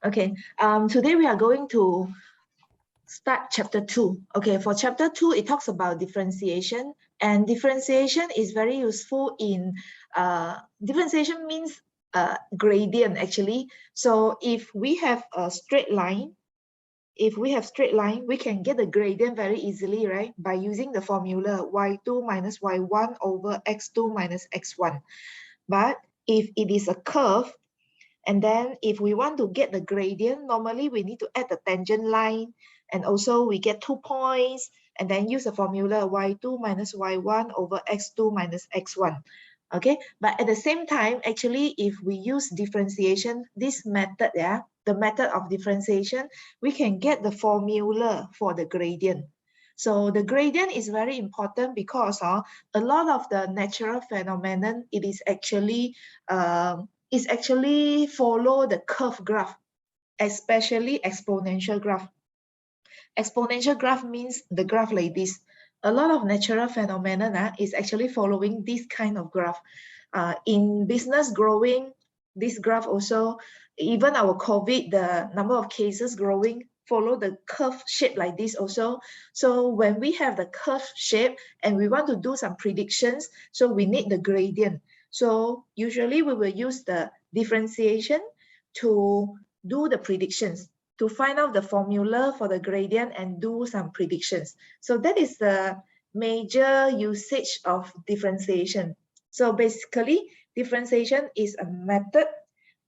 Okay, today we are going to start chapter 2. Okay, for chapter 2, it talks about differentiation, and differentiation is very useful in, differentiation means gradient actually. So if we have a straight line, we can get the gradient very easily, right? By using the formula y2 minus y1 over x2 minus x1. But if it is a curve, and then if we want to get the gradient, normally we need to add the tangent line, and also we get 2 points, and then use the formula y2 minus y1 over x2 minus x1. Okay, but at the same time, actually, if we use differentiation, this method, the method of differentiation, we can get the formula for the gradient. So the gradient is very important because a lot of the natural phenomenon, it is actually follow the curve graph, especially exponential graph. Exponential graph means the graph like this. A lot of natural phenomena is actually following this kind of graph. In business growing, this graph also, even our COVID, the number of cases growing, follow the curve shape like this also. So when we have the curve shape and we want to do some predictions, so we need the gradient. So usually we will use the differentiation to do the predictions, to find out the formula for the gradient and do some predictions. So that is the major usage of differentiation. So basically, differentiation is a method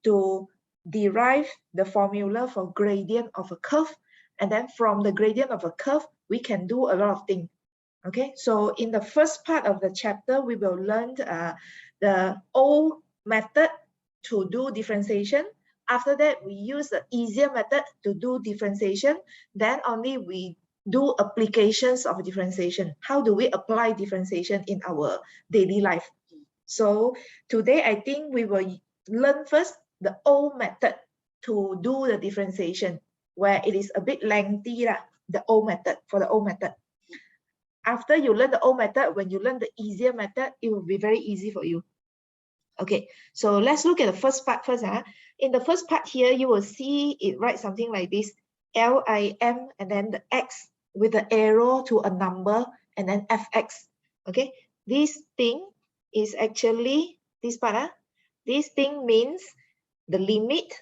to derive the formula for gradient of a curve. And then from the gradient of a curve, we can do a lot of things. Okay, so in the first part of the chapter, we will learn the old method to do differentiation. After that, we use the easier method to do differentiation. Then only we do applications of differentiation. How do we apply differentiation in our daily life? So today, I think we will learn first the old method to do the differentiation, where it is a bit lengthy, the old method, for the old method. After you learn the old method, when you learn the easier method, it will be very easy for you. Okay, so let's look at the first part first. In the first part here, you will see it writes something like this, LIM, and then the X with the arrow to a number, and then FX. Okay, this thing is actually, this part, this thing means the limit.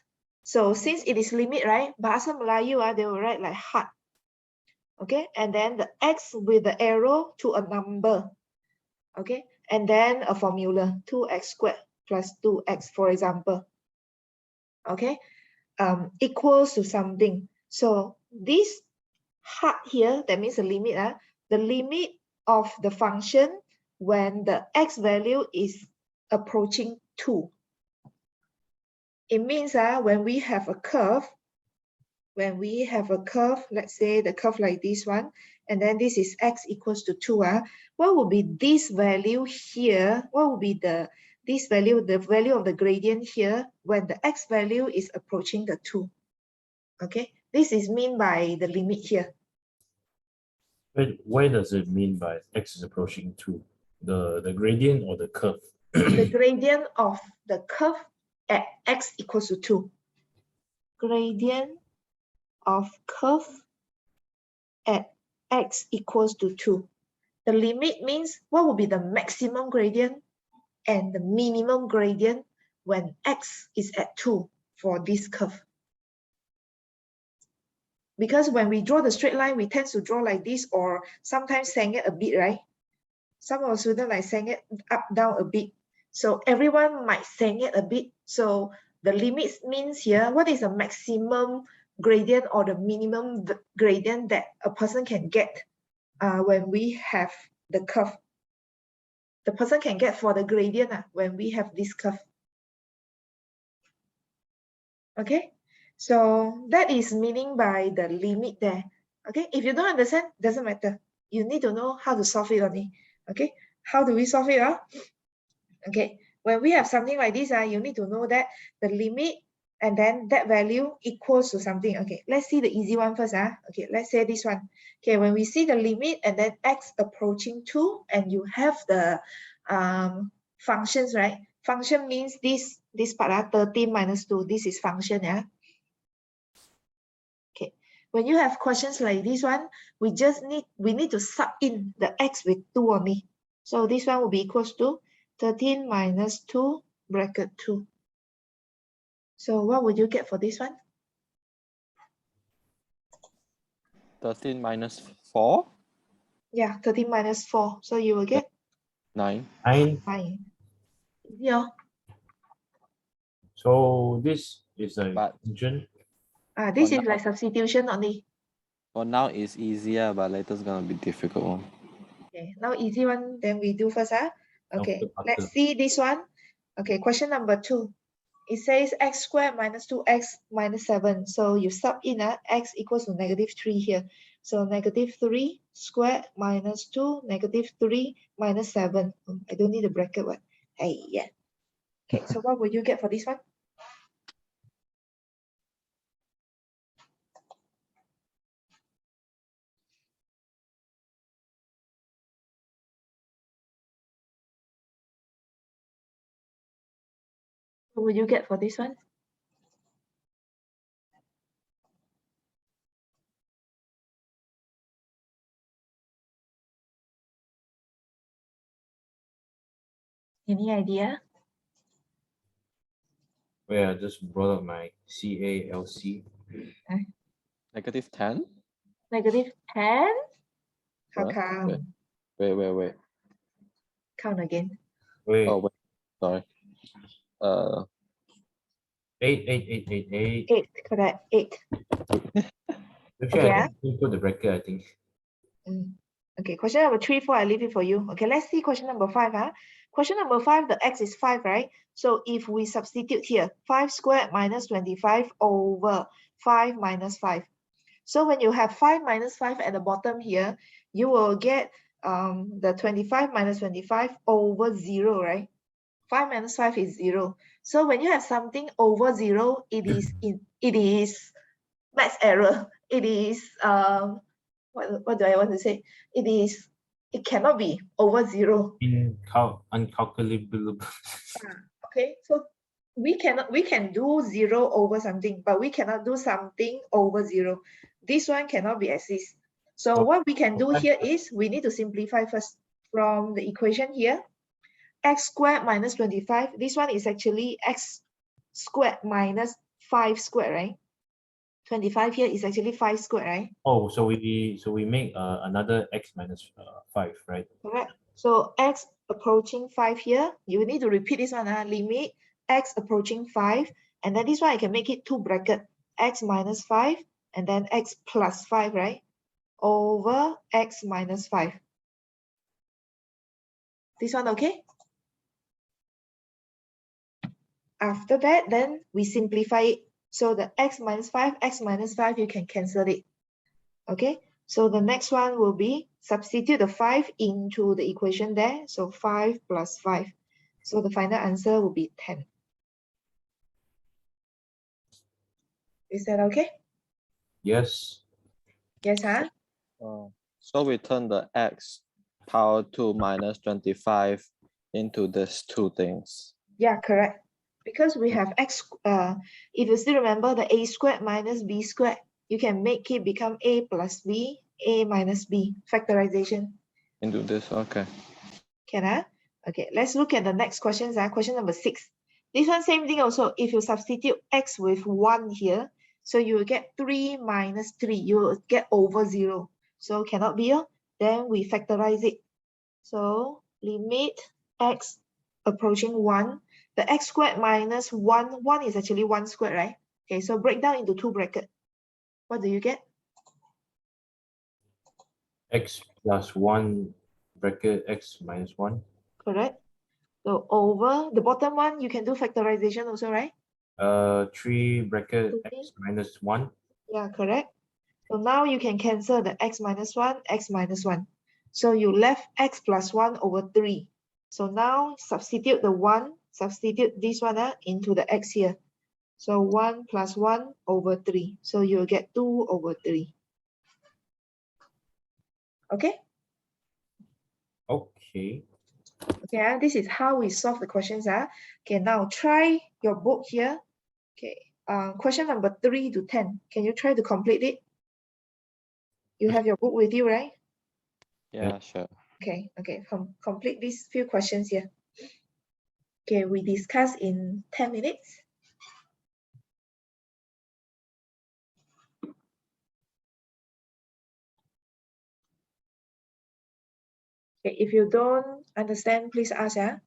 So since it is limit, right, Bahasa Melayu, they will write like had. Okay, and then the X with the arrow to a number. Okay, and then a formula, 2x squared plus 2x, for example. Okay, equals to something. So this had here, that means the limit, the limit of the function when the x value is approaching 2. It means when we have a curve, let's say the curve like this one, and then this is x equals to 2, what will be this value here? What will be this value, the value of the gradient here when the x value is approaching the 2? Okay, this is mean by the limit here. Wait, why does it mean by x is approaching 2? The gradient or the curve? The gradient of the curve at x equals to 2. Gradient of curve at x equals to 2. The limit means what will be the maximum gradient and the minimum gradient when x is at 2 for this curve. Because when we draw the straight line, we tend to draw like this, or sometimes sang it a bit, right? Some of the students like sang it up, down a bit. So everyone might sang it a bit. So the limits means here, what is the maximum gradient or the minimum gradient that a person can get when we have the curve? The person can get for the gradient when we have this curve. Okay, so that is meaning by the limit there. Okay, if you don't understand, doesn't matter. You need to know how to solve it only. Okay, how do we solve it? Okay, when we have something like this, you need to know that the limit and then that value equals to something. Okay, let's see the easy one first. Okay, let's say this one. Okay, when we see the limit and then x approaching 2, and you have the functions, right? Function means this part, 13 minus 2, this is function. when you have questions like this one, we need to sub in the x with 2 only. So this one will be equals to 13 minus 2 bracket 2. So what would you get for this one? 13 minus 4? Yeah, 13 minus 4. So you will get 9. 9. 9. Yeah. So this is a But- function. This For is like substitution only. For now, it's easier, but later it's going to be difficult one. Okay, now easy one, then we do first. Okay, After. let's see this one. Okay, question number 2. It says x squared minus 2x minus 7. So you sub in x equals to -3 here. So -3 squared minus 2, -3 minus 7. I don't need a bracket one. Hey, yeah. Okay, so what will you get for this one? What will you get for this one? Any idea? Where I just brought up my CALC. -10? -10? How What? come? Wait. Count again. Wait. Oh, wait. Sorry. 8, 8, 8, 8, 8. 8, correct. 8. Actually, Okay, I think put the bracket, I think. Okay, question number 3, 4, I leave it for you. Okay, let's see question number 5. Question number 5, the x is 5, right? So if we substitute here, 5 squared minus 25 over 5 minus 5. So when you have 5 minus 5 at the bottom here, you will get the 25 minus 25 over 0, right? 5 minus 5 is 0. So when you have something over 0, it is math error. It is what do I want to say? It cannot be over 0. Uncalculable. Okay, so we can do 0 over something, but we cannot do something over 0. This one cannot be exist. So Okay. what we can do here is we need to simplify first from the equation here. X squared minus 25. This one is actually x squared minus 5 squared, right? 25 here is actually 5 squared, right? Oh, so we make another x minus 5, right? Correct. So x approaching 5 here, you need to repeat this one, limit x approaching 5, and then this one I can make it 2 bracket, x minus 5, and then x plus 5, right? Over x minus 5. This one okay? After that, then we simplify it. So the x minus 5, you can cancel it. Okay, so the next one will be substitute the 5 into the equation there. So 5 plus 5. So the final answer will be 10. Is that okay? Yes. Yes, huh? So we turn the x power 2 minus 25 into these two things. Yeah, correct. Because we have x, if you still remember the a squared minus b squared, you can make it become a plus b, a minus b, factorization. Into this, okay. Can Okay, let's look at the next questions. Question number 6. This one same thing also. If you substitute x with 1 here, so you will get 3 minus 3. You will get over 0. So cannot be. Then we factorize it. So limit x approaching 1. The x squared minus 1. 1 is actually 1 squared, right? Okay, so break down into 2 brackets. What do you get? X plus 1 bracket x minus 1. Correct. So over the bottom one, you can do factorization also, right? 3 bracket 3. x minus 1. Yeah, correct. So now you can cancel the x minus 1, x minus 1. So you left x plus 1 over 3. So now substitute the 1, substitute this one into the x here. So 1 plus 1 over 3. So you'll get 2 over 3. Okay? Okay. Okay, this is how we solve the questions. Okay, now try your book here. Okay, question number 3 to 10. Can you try to complete it? You have your book with you, right? Yeah, sure. Okay, complete these few questions here. Okay, we discuss in 10 minutes. Okay, if you don't understand, please ask, yeah?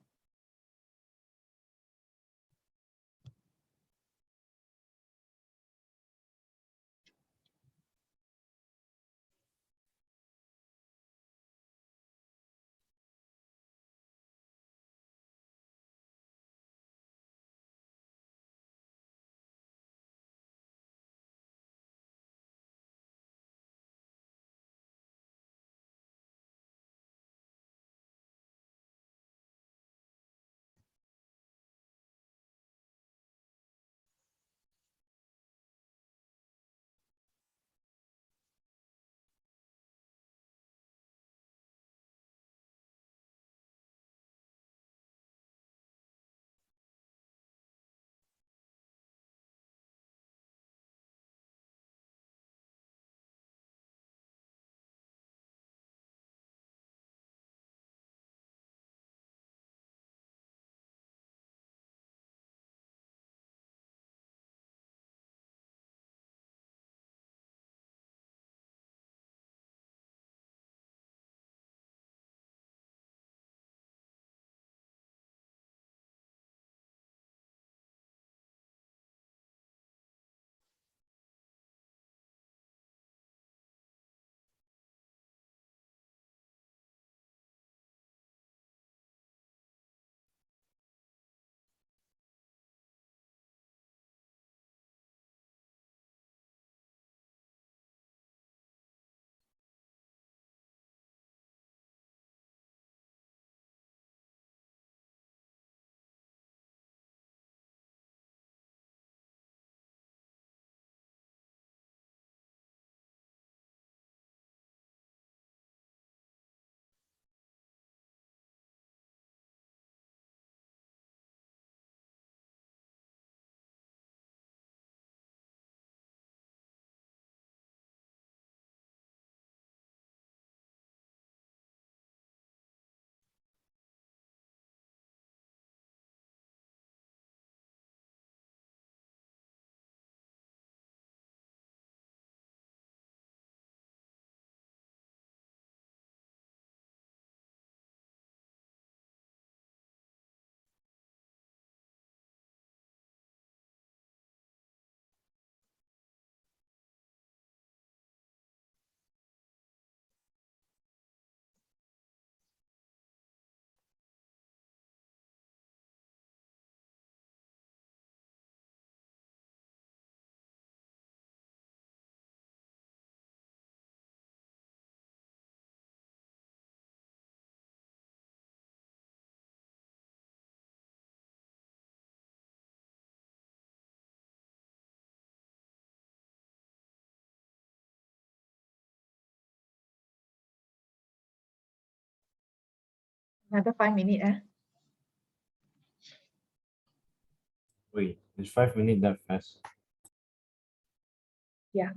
Another 5 minutes, eh? Wait, is 5 minutes that fast? Yeah.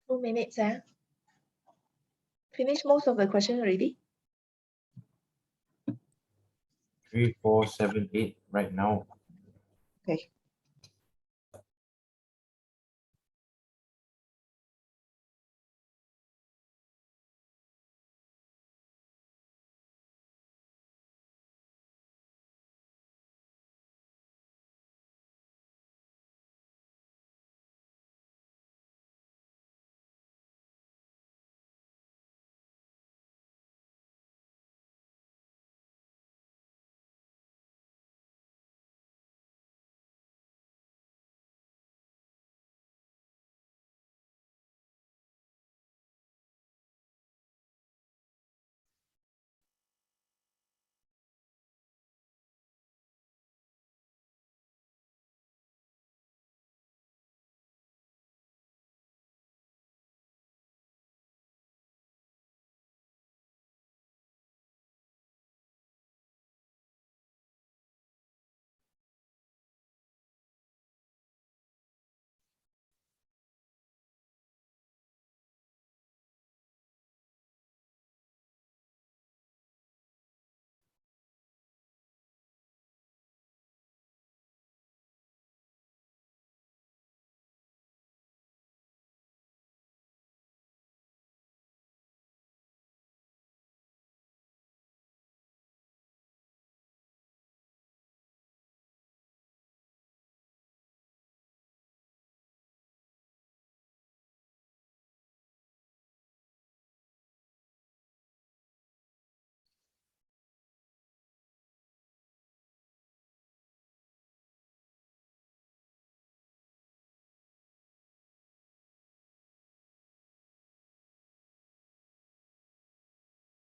2 minutes. Finish most of the question already? 3, 4, 7, 8 right now. Okay.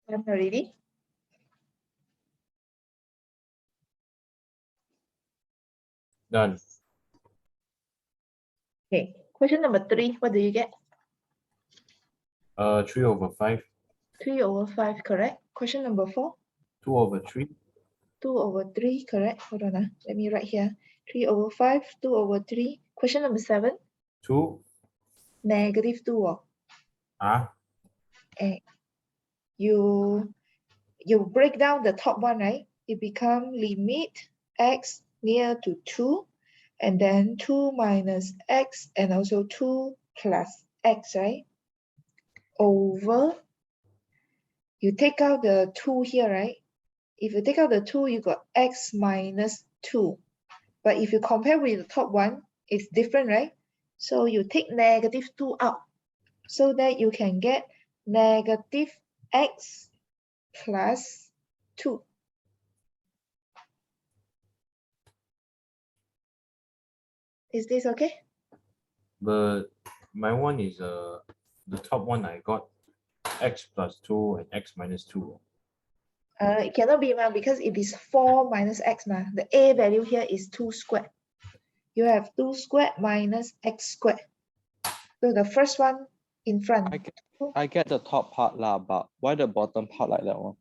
I'm ready. Done. Okay. Question number 3. What do you get? 3 over 5, 3 over 5, correct. Question number 4. 2 over 3, 2 over 3, correct. Hold on. Let me write here. 3 over 5, 2 over 3. Question number 7. 2. Negative 2. And you break down the top one, right? It become limit x near to 2, and then 2 minus x, and also 2 plus x, right? Over, you take out the 2 here, right? If you take out the 2, you got x minus 2. But if you compare with the top one, it's different, right? So you take negative 2 out so that you can get negative x plus 2. Is this okay? But my one is the top one I got x plus 2 and x minus 2. It cannot be because it is 4 minus x. The a value here is 2 squared. You have 2 squared minus x squared. So the first one in front. I get the top part lah, but why the bottom part like that one?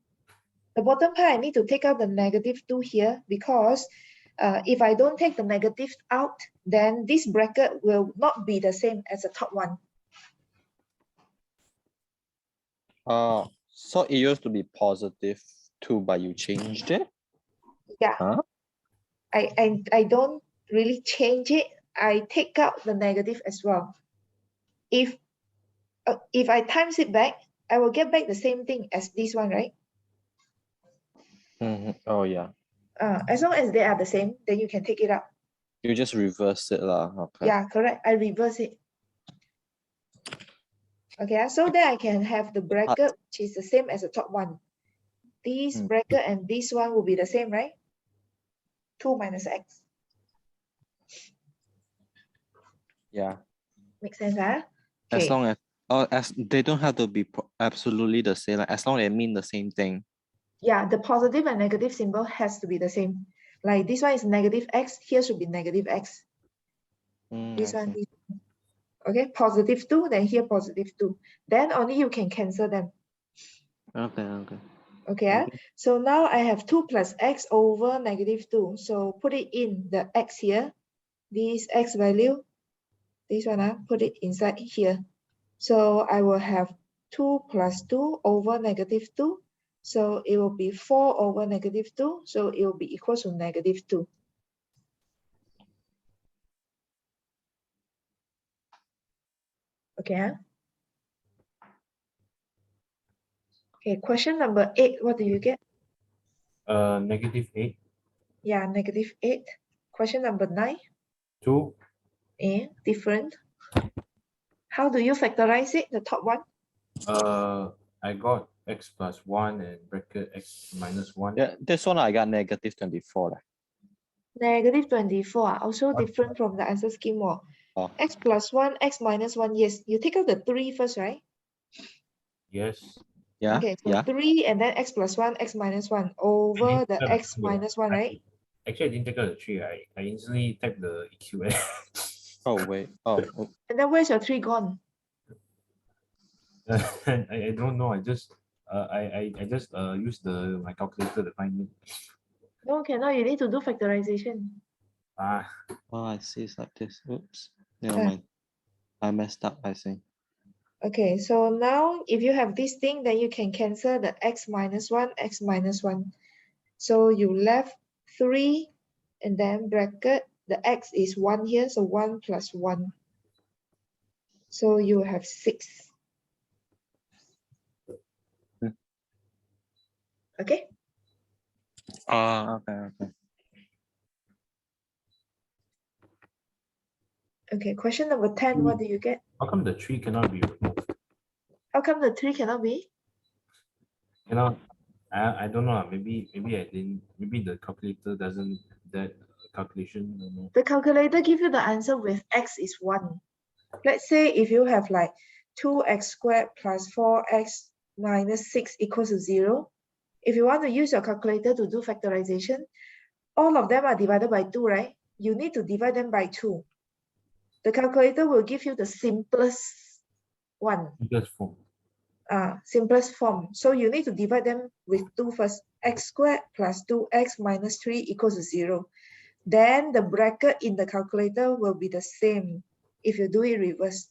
The bottom part, I need to take out the negative 2 here because if I don't take the negative out, then this bracket will not be the same as the top one. So it used to be positive 2, but you changed it? Yeah. Huh? I don't really change it. I take out the negative as well. If I times it back, I will get back the same thing as this one, right? Oh yeah. As long as they are the same, then you can take it out. You just reverse it lah. Okay. Yeah, correct. I reverse it. Okay, so that I can have the bracket which is the same as the top one. This bracket and this one will be the same, right? 2 minus x. Yeah. Makes sense, huh? As Okay. long as they don't have to be absolutely the same, like, as long as they mean the same thing. Yeah, the positive and negative symbol has to be the same. Like this one is negative x, here should be negative x. This one. Okay, positive 2, then here positive 2. Then only you can cancel them. Okay, so now I have 2 plus x over negative 2. So put it in the x here. This x value, this one, put it inside here. So I will have 2 plus 2 over negative 2. So it will be 4 over negative 2. So it will be equal to negative 2. Okay. Okay, question number 8. What do you get? -8. Yeah, -8. Question number 9. 2. Different. How do you factorize it? The top one? I got x plus 1 and bracket x minus 1. Yeah, this one I got -24. lah. Negative 24. Also What? different from the answer scheme. Oh. X plus 1, x minus 1. Yes, you take out the 3 first, right? Yes. Yeah, Okay, so yeah. 3 and then x plus 1, x minus 1 over the x minus 1, right? Actually, I didn't take out the 3. I instantly typed the EQN. Oh, wait. Oh, And then where's your 3 gone? I don't know. I just used my calculator to find it. No, cannot. You need to do factorization. Ah, oh, I see. It's like this. Oops. Never mind. I messed up, I think. Okay, so now if you have this thing, then you can cancel the x minus 1, x minus 1. So you left 3 and then bracket. The x is 1 here, so 1 plus 1. So you have 6. Okay? Okay, okay. Okay, question number 10, what do you get? how come the 3 cannot be removed? How come the 3 cannot be? Cannot. I don't know. Maybe I didn't. Maybe the calculator doesn't that calculation. I don't know. The calculator give you the answer with x is 1. Let's say if you have like 2x squared plus 4x minus 6 equals to 0. If you want to use your calculator to do factorization, all of them are divided by 2, right? You need to divide them by 2. The calculator will give you the simplest one. Simplest form. So you need to divide them with 2 first. X squared plus 2x minus 3 equals to 0. Then the bracket in the calculator will be the same if you do it reverse.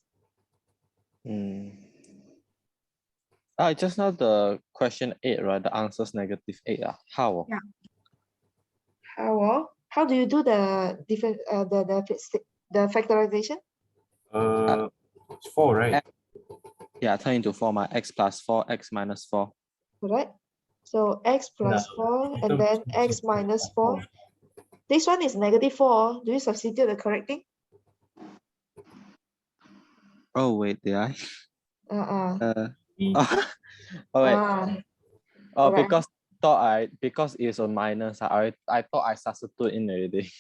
Just now the question 8, right? The answer's -8. How? Yeah. How do you do the different the factorization? It's 4, right? Yeah, turn into 4. My x plus 4, x minus 4. Correct. So x plus 4 and then x minus 4. This one is -4. Do you substitute the correct thing? Oh, wait, did I? Oh, wait. Correct. Because it's a minus, I thought I substitute in already.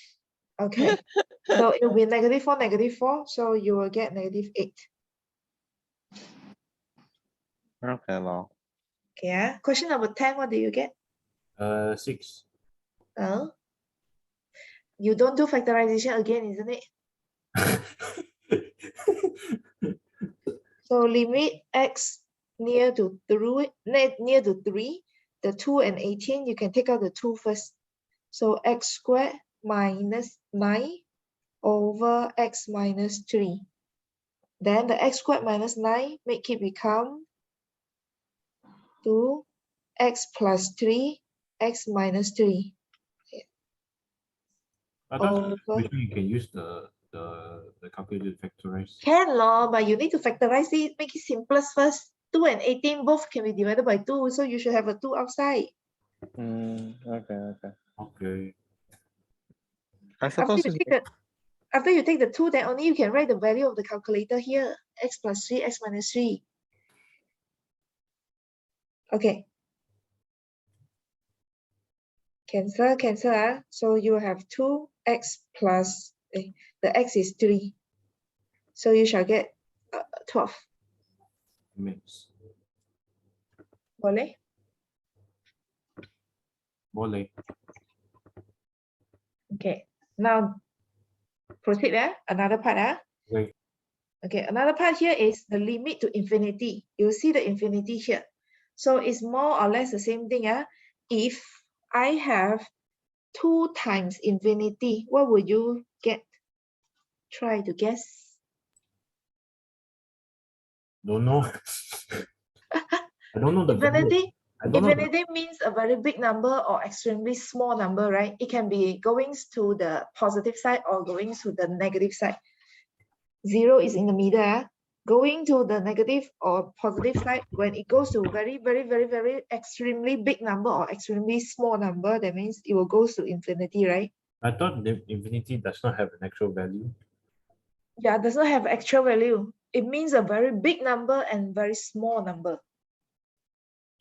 Okay. So it will be -4, so you will get -8. Okay, well. Okay. Question number 10, what do you get? 6. You don't do factorization again, isn't it? So limit x near to 3, the 2 and 18, you can take out the 2 first. So x squared minus 9 over x minus 3. Then the x squared minus 9, make it become 2x plus 3, x minus 3. I thought you can use the calculator to factorize. Can, but you need to factorize it, make it simplest first. 2 and 18 both can be divided by 2, so you should have a 2 outside. Okay. After you take the 2, then only you can write the value of the calculator here. X plus 3, x minus 3. Okay. Cancel. So you have 2x plus, the x is 3. So you shall get 12. Mix. Boleh? Boleh. Okay. Now proceed. Another part. Wait. Okay, another part here is the limit to infinity. You see the infinity here. So it's more or less the same thing. If I have 2 times infinity, what would you get? Try to guess. Don't know. I don't know the value. Infinity, I don't know. infinity means a very big number or extremely small number, right? It can be going to the positive side or going to the negative side. 0 is in the middle. Going to the negative or positive side, when it goes to very, very, very, very extremely big number or extremely small number, that means it will go to infinity, right? I thought the infinity does not have an actual value. Yeah, does not have actual value. It means a very big number and very small number.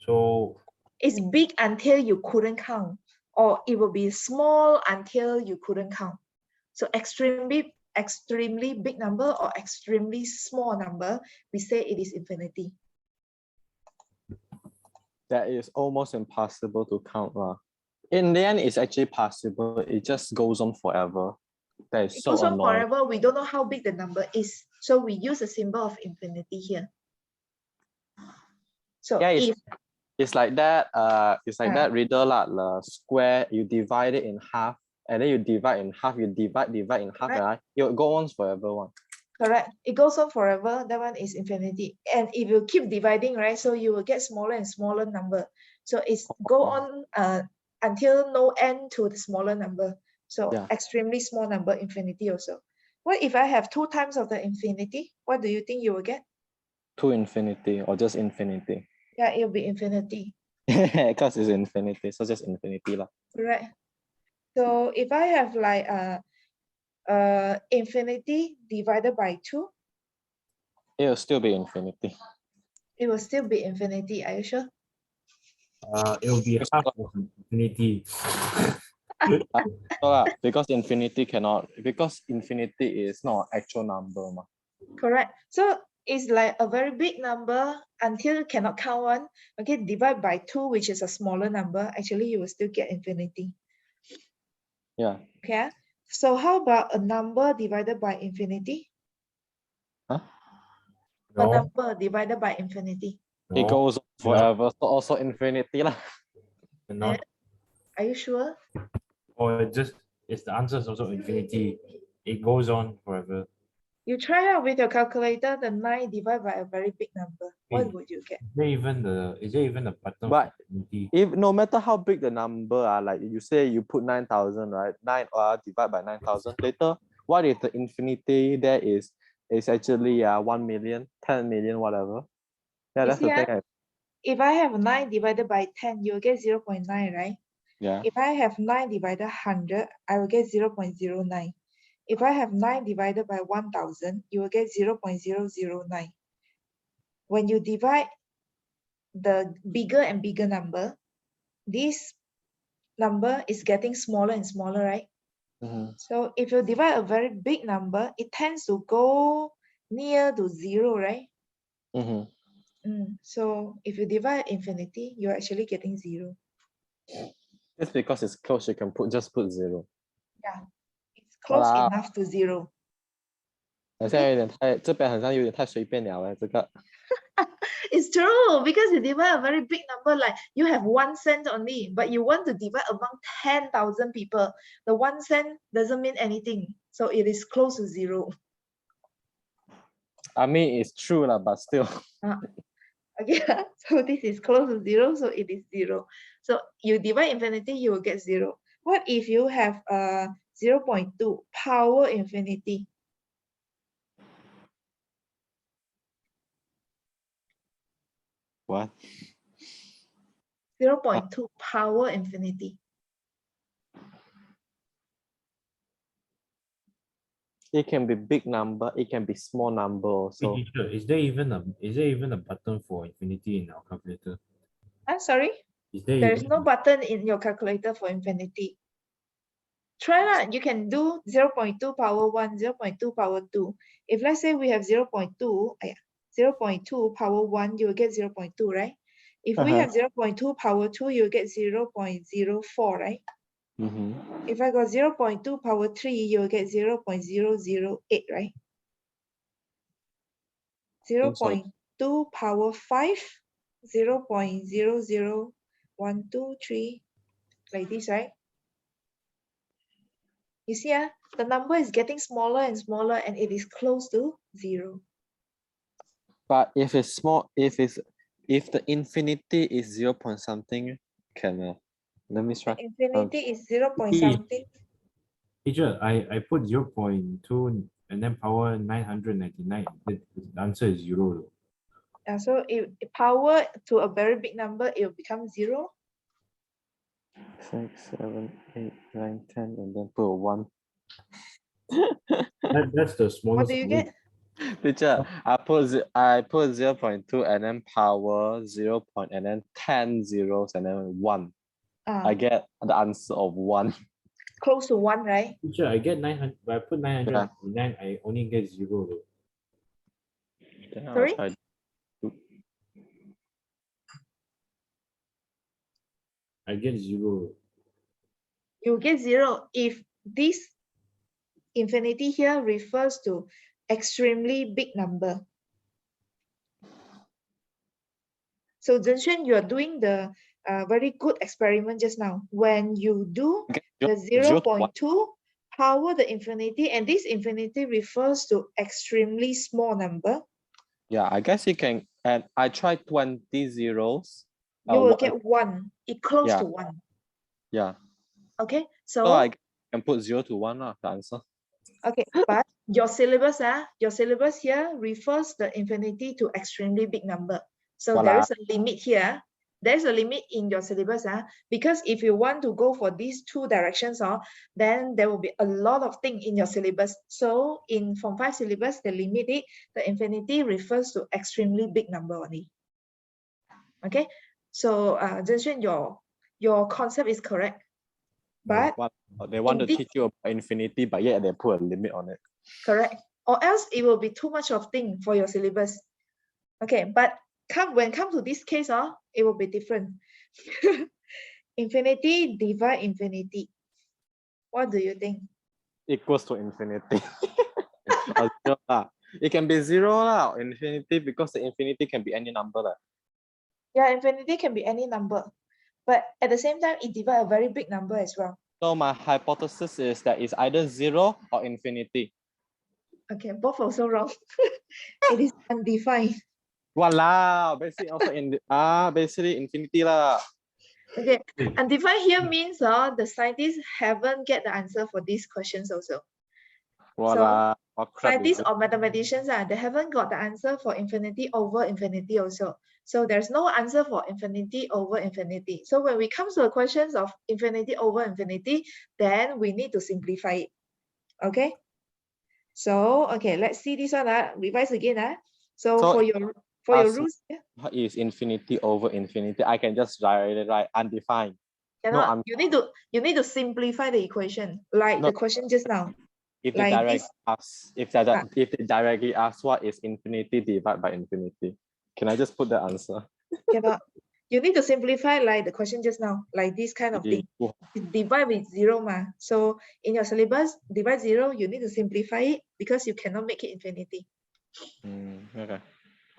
So It's big until you couldn't count, or it will be small until you couldn't count. So extremely big number or extremely small number, we say it is infinity. That is almost impossible to count. In the end, it's actually possible. It just goes on forever. That is It so goes on annoying. forever. We don't know how big the number is. So we use a symbol of infinity here. So Yeah, if it's like that. It's like that riddle lah. Square, you divide it in half, and then you divide in half. You divide in half, and it go on forever one. correct, it goes on forever. That one is infinity. And if you keep dividing, right, so you will get smaller and smaller number. So it's go on until no end to the smaller number. So Yeah. extremely small number, infinity also. What if I have 2 times of the infinity? What do you think you will get? 2 infinity or just infinity? Yeah, it will be infinity. Because it's infinity, so just infinity lah. Correct. So if I have like infinity divided by 2, It will still be infinity. it will still be infinity. Are you sure? it will be half of infinity. Because infinity is not an actual number. Correct. So it's like a very big number until cannot count one. Okay, divide by 2, which is a smaller number. Actually, you will still get infinity. Yeah. Okay. So how about a number divided by infinity? Huh? A No, number divided by infinity. It no, goes on forever, so also infinity lah. not. Are you sure? Or it's the answer is also infinity. It goes on forever. You try out with your calculator the 9 divided by a very big number. What would you get? Is there even a button But for infinity? if no matter how big the number like you say you put 9,000, right? 9 divide by 9,000. Later, what if the infinity there is actually 1 million, 10 million, whatever? Yeah, You that's the see, thing. if I have 9 divided by 10, you'll get 0.9, right? Yeah. If I have 9 divided 100, I will get 0.09. If I have 9 divided by 1000, you will get 0.009. When you divide the bigger and bigger number, this number is getting smaller and smaller, right? So if you divide a very big number, it tends to go near to 0, right? So if you divide infinity, you're actually getting 0. Just because it's close, you can just put 0. Yeah, it's close Wow. enough to 0. 好像有点太这边好像有点太随便了这个。It's true, because you divide a very big number, like you have 1 cent only, but you want to divide among 10,000 people. The 1 cent doesn't mean anything, so it is close to 0. I mean, it's true lah, but still. Okay, so this is close to 0, so it is 0. So you divide infinity, you will get 0. What if you have 0.2 power infinity? What? 0.2 power infinity. It can be big number, it can be small number also. Teacher, is there even a button for infinity in our calculator? I'm sorry? There is no button in your calculator for infinity. Try that. You can do 0.2 power 1, 0.2 power 2. If let's say we have 0.2, 0.2 power 1, you will get 0.2, right? If we have 0.2 power 2, you'll get 0.04, right? If I got 0.2 power 3, you'll get 0.008, right? 0.2 power 5, 0.00123, like this, right? You see, the number is getting smaller and smaller, and it is close to 0. But if it's small, if the infinity is 0 point something, can let me try. Infinity is 0 point E. something. Teacher, I put 0.2 and then power 999. The answer is 0. So if power to a very big number, it will become 0. 6, 7, 8, 9, 10, and then put a 1. That's the smallest. What do you get? Teacher, I put 0 0.2 and then power 0 point and then 10 zeros and then 1. I get the answer of 1. Close to 1, right? Teacher, I get 900, but I put 999, I only get 0 though. Then I'll Sorry? try. I get 0. You get 0 if this infinity here refers to extremely big number. So Zhenxuan, you are doing the very good experiment just now. When you do the 0.2 power the infinity, and this infinity refers to extremely small number. Yeah, I guess you can, and I tried 20 zeros. You will get 1. It close yeah. to 1. Yeah. Okay, So I can put 0 to 1, the answer. Okay, but your syllabus here refers the infinity to extremely big number. So there is a limit here. There's a limit in your syllabus, because if you want to go for these 2 directions, then there will be a lot of things in your syllabus. So in Form 5 syllabus, the limit, the infinity refers to extremely big number only. Okay, so Zhenxuan, your concept is correct. But they want to teach you about infinity, but yet they put a limit on it. Correct. Or else it will be too much of thing for your syllabus. Okay, but when come to this case, it will be different. Infinity divide infinity. What do you think? Equals to infinity. Or 0 lah. It can be 0 lah, infinity, because the infinity can be any number lah. Yeah, infinity can be any number. But at the same time, it divides a very big number as well. So my hypothesis is that it's either 0 or infinity. Okay, both also wrong. It is undefined. Walao, basically also basically infinity lah. Okay, undefined here means the scientists haven't get the answer for these questions also. Walao, so scientists or mathematicians, they haven't got the answer for infinity over infinity also. So there's no answer for infinity over infinity. So when we come to the questions of infinity over infinity, then we need to simplify it. Okay. So okay, let's see this one. Revise again. So for your rules, what is infinity over infinity? I can just write undefined. Cannot. You need to simplify the equation, like the question just now. If they directly ask what is infinity divided by infinity, can I just put the answer? Cannot. You need to simplify like the question just now, like this kind of thing. Divide with 0 So in your syllabus, divide 0, you need to simplify it because you cannot make it infinity. Okay.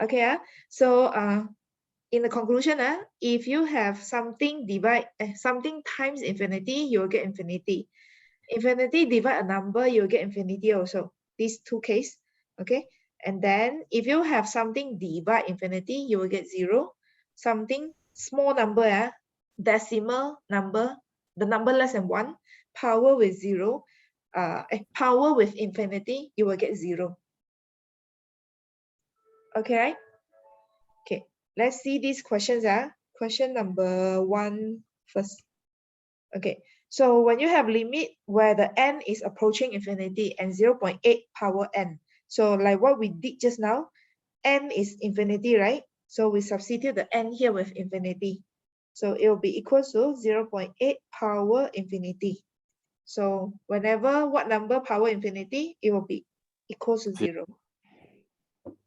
Okay. So in the conclusion, if you have something something times infinity, you will get infinity. Infinity divide a number, you'll get infinity also. These 2 cases. Okay. And then if you have something divide infinity, you will get 0. Something small number, decimal number, the number less than 1, power with 0, power with infinity, you will get 0. Okay, right? Okay, let's see these questions. Question number 1 first. Okay, so when you have limit where the n is approaching infinity and 0.8 power n, so like what we did just now, n is infinity, right? So we substitute the n here with infinity. So it will be equal to 0.8 power infinity. So whenever what number power infinity, it will be equal to 0.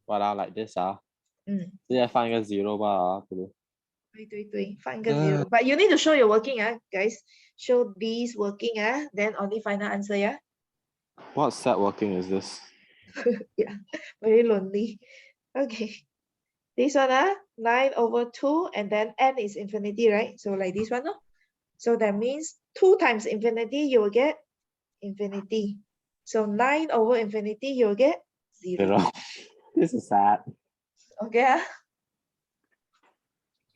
Like this 直接放一个 0 吧对，放一个 0. But you need to show your working, guys. Show these working, then only final answer, yeah? What set working is this? Yeah, very lonely. Okay. This one, 9/2, and then n is infinity, right? So like this one, no? So that means 2 times infinity, you will get infinity. So 9 over infinity, you will get 0. This is sad. Okay. Ah?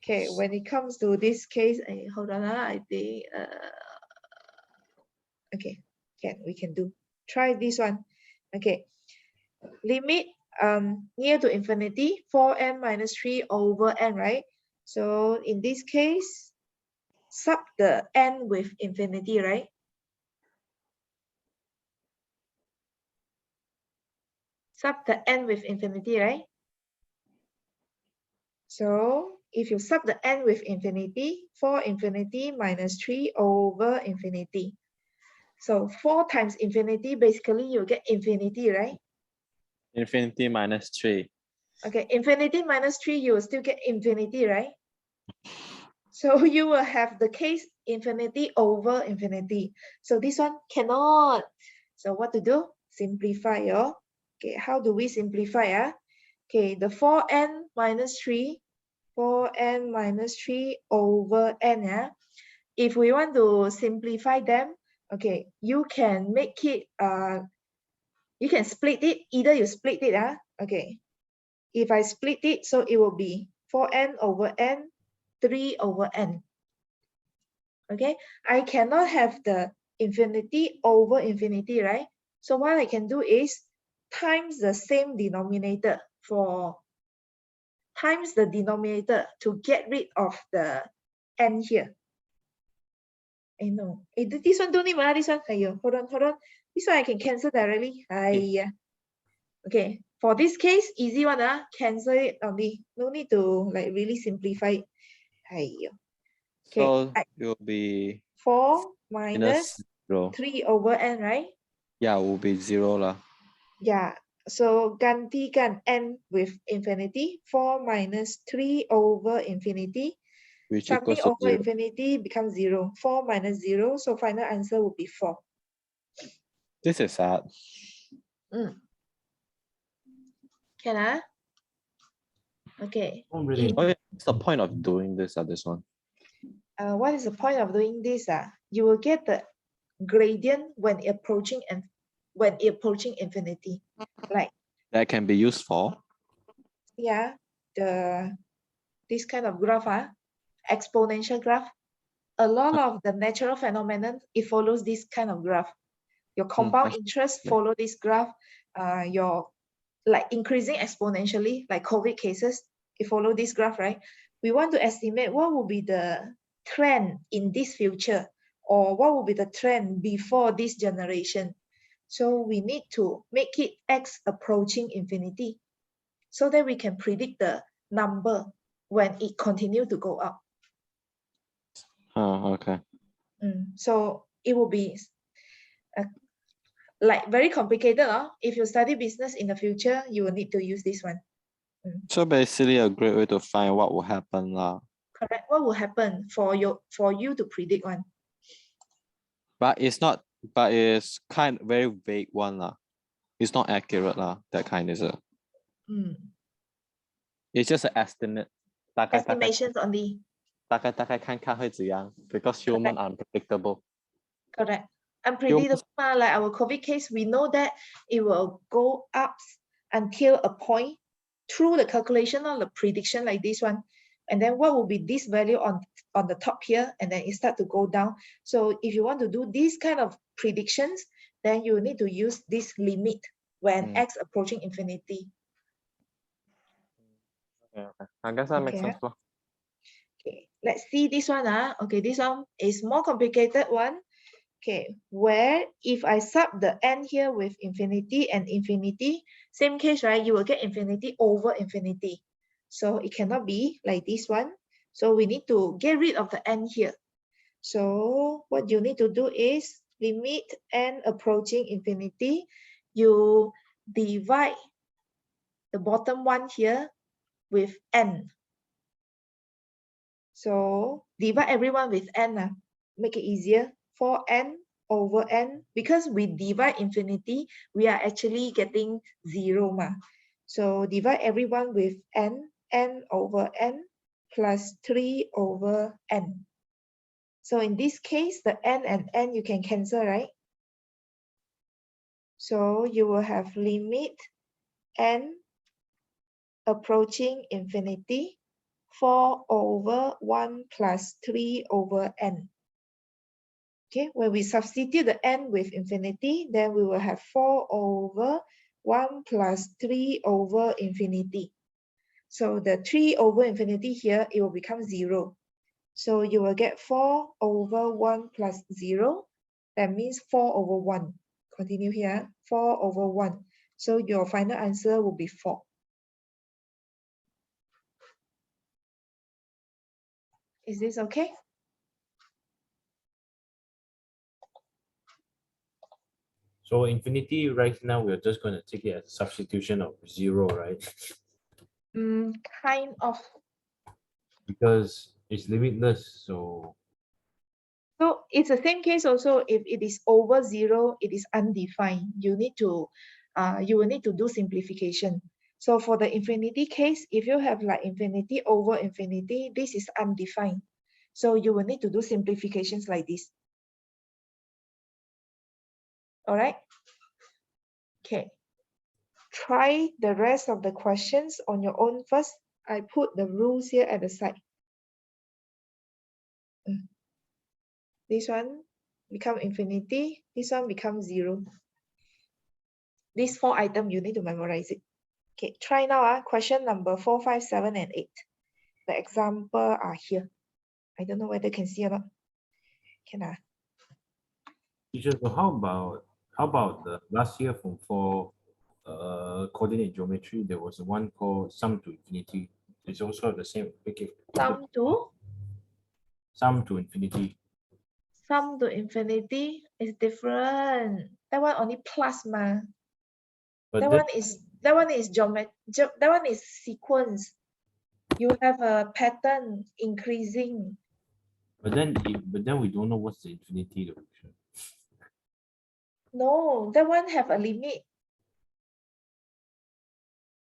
Okay, when it comes to this case, hold on, I think okay, we can do. Try this one. Okay, limit near to infinity 4n minus 3 over n, right? So in this case, sub the n with infinity, right? Sub the n with infinity, right? So if you sub the n with infinity, 4 infinity minus 3 over infinity. So 4 times infinity, basically you get infinity, right? Infinity minus 3. Okay, infinity minus 3, you will still get infinity, right? So you will have the case infinity over infinity. So this one cannot. So what to do? Simplify. Okay, how do we simplify? Okay, the 4n minus 3, 4n minus 3 over n. If we want to simplify them, okay, you can make it, you can split it. Either you split it. Okay, if I split it, so it will be 4n over n, 3 over n. Okay, I cannot have the infinity over infinity, right? So what I can do is times the same denominator times the denominator to get rid of the n here. No. This one don't need this one. Hold on. This one I can cancel directly. Okay. For this case, easy one. Cancel it only. No need to like really simplify it. Okay. So it will be 4 minus 0. 3 over n, right? Yeah, it will be 0 lah. Yeah. So gantikan n with infinity. 4 minus 3 over infinity. Which Something equals to over 0. infinity becomes 0. 4 minus 0. So final answer will be 4. This is sad. Can Okay. Don't really. What's the point of doing this this one? What is the point of doing this? You will get the gradient when approaching infinity. Like, That can be used for? yeah, this kind of graph, exponential graph. A lot of the natural phenomenon, it follows this kind of graph. Your compound interest follow this graph. Your like increasing exponentially, like COVID cases, it follow this graph, right? We want to estimate what will be the trend in this future, or what will be the trend before this generation. So we need to make it x approaching infinity, so that we can predict the number when it continue to go up. Oh, okay. So it will be like very complicated. If you study business in the future, you will need to use this one. So basically a great way to find what will happen. Correct. What will happen for you to predict one? But it's kind of very vague one. It's not accurate. That kind is a. It's just an estimate. Estimations only. 大概看看会怎样 because human are unpredictable. Correct. Unpredictable. Like our COVID case, we know that it will go up until a point through the calculation or the prediction like this one. And then what will be this value on the top here, and then it start to go down. So if you want to do these kind of predictions, then you need to use this limit when x approaching infinity. Okay. I guess that makes sense. Okay, let's see this one. Okay, this one is more complicated one. Okay, where if I sub the n here with infinity and infinity, same case, right? You will get infinity over infinity. So it cannot be like this one. So we need to get rid of the n here. So what you need to do is limit n approaching infinity. You divide the bottom one here with n. So divide everyone with n. Make it easier. 4n over n. Because we divide infinity, we are actually getting 0. So divide everyone with n over n plus 3 over n. So in this case, the n and n you can cancel, right? So you will have limit n approaching infinity, 4 over 1 plus 3 over n. Okay, when we substitute the n with infinity, then we will have 4 over 1 plus 3 over infinity. So the 3 over infinity here, it will become 0. So you will get 4 over 1 plus 0. That means 4 over 1. Continue here, 4 over 1. So your final answer will be 4. Is this okay? So infinity right now, we're just going to take it as a substitution of 0, right? Kind of. Because it's limitless. So It's the same case also. If it is over 0, it is undefined. You will need to do simplification. So for the infinity case, if you have like infinity over infinity, this is undefined. So you will need to do simplifications like this. All right. Okay. Try the rest of the questions on your own first. I put the rules here at the side. This one become infinity. This one becomes 0. These 4 items, you need to memorize it. Okay, try now. Question number 4, 5, 7, and 8. The example are here. I don't know whether you can see or not. Can teacher, so how about the last year from coordinate geometry, there was one called sum to infinity. It's also the same. Okay. Sum to infinity. Sum to infinity is different. That one only plus ma. But That one is geometry. That one is sequence. You have a pattern increasing. but then we don't know what's the infinity direction. No, that one have a limit.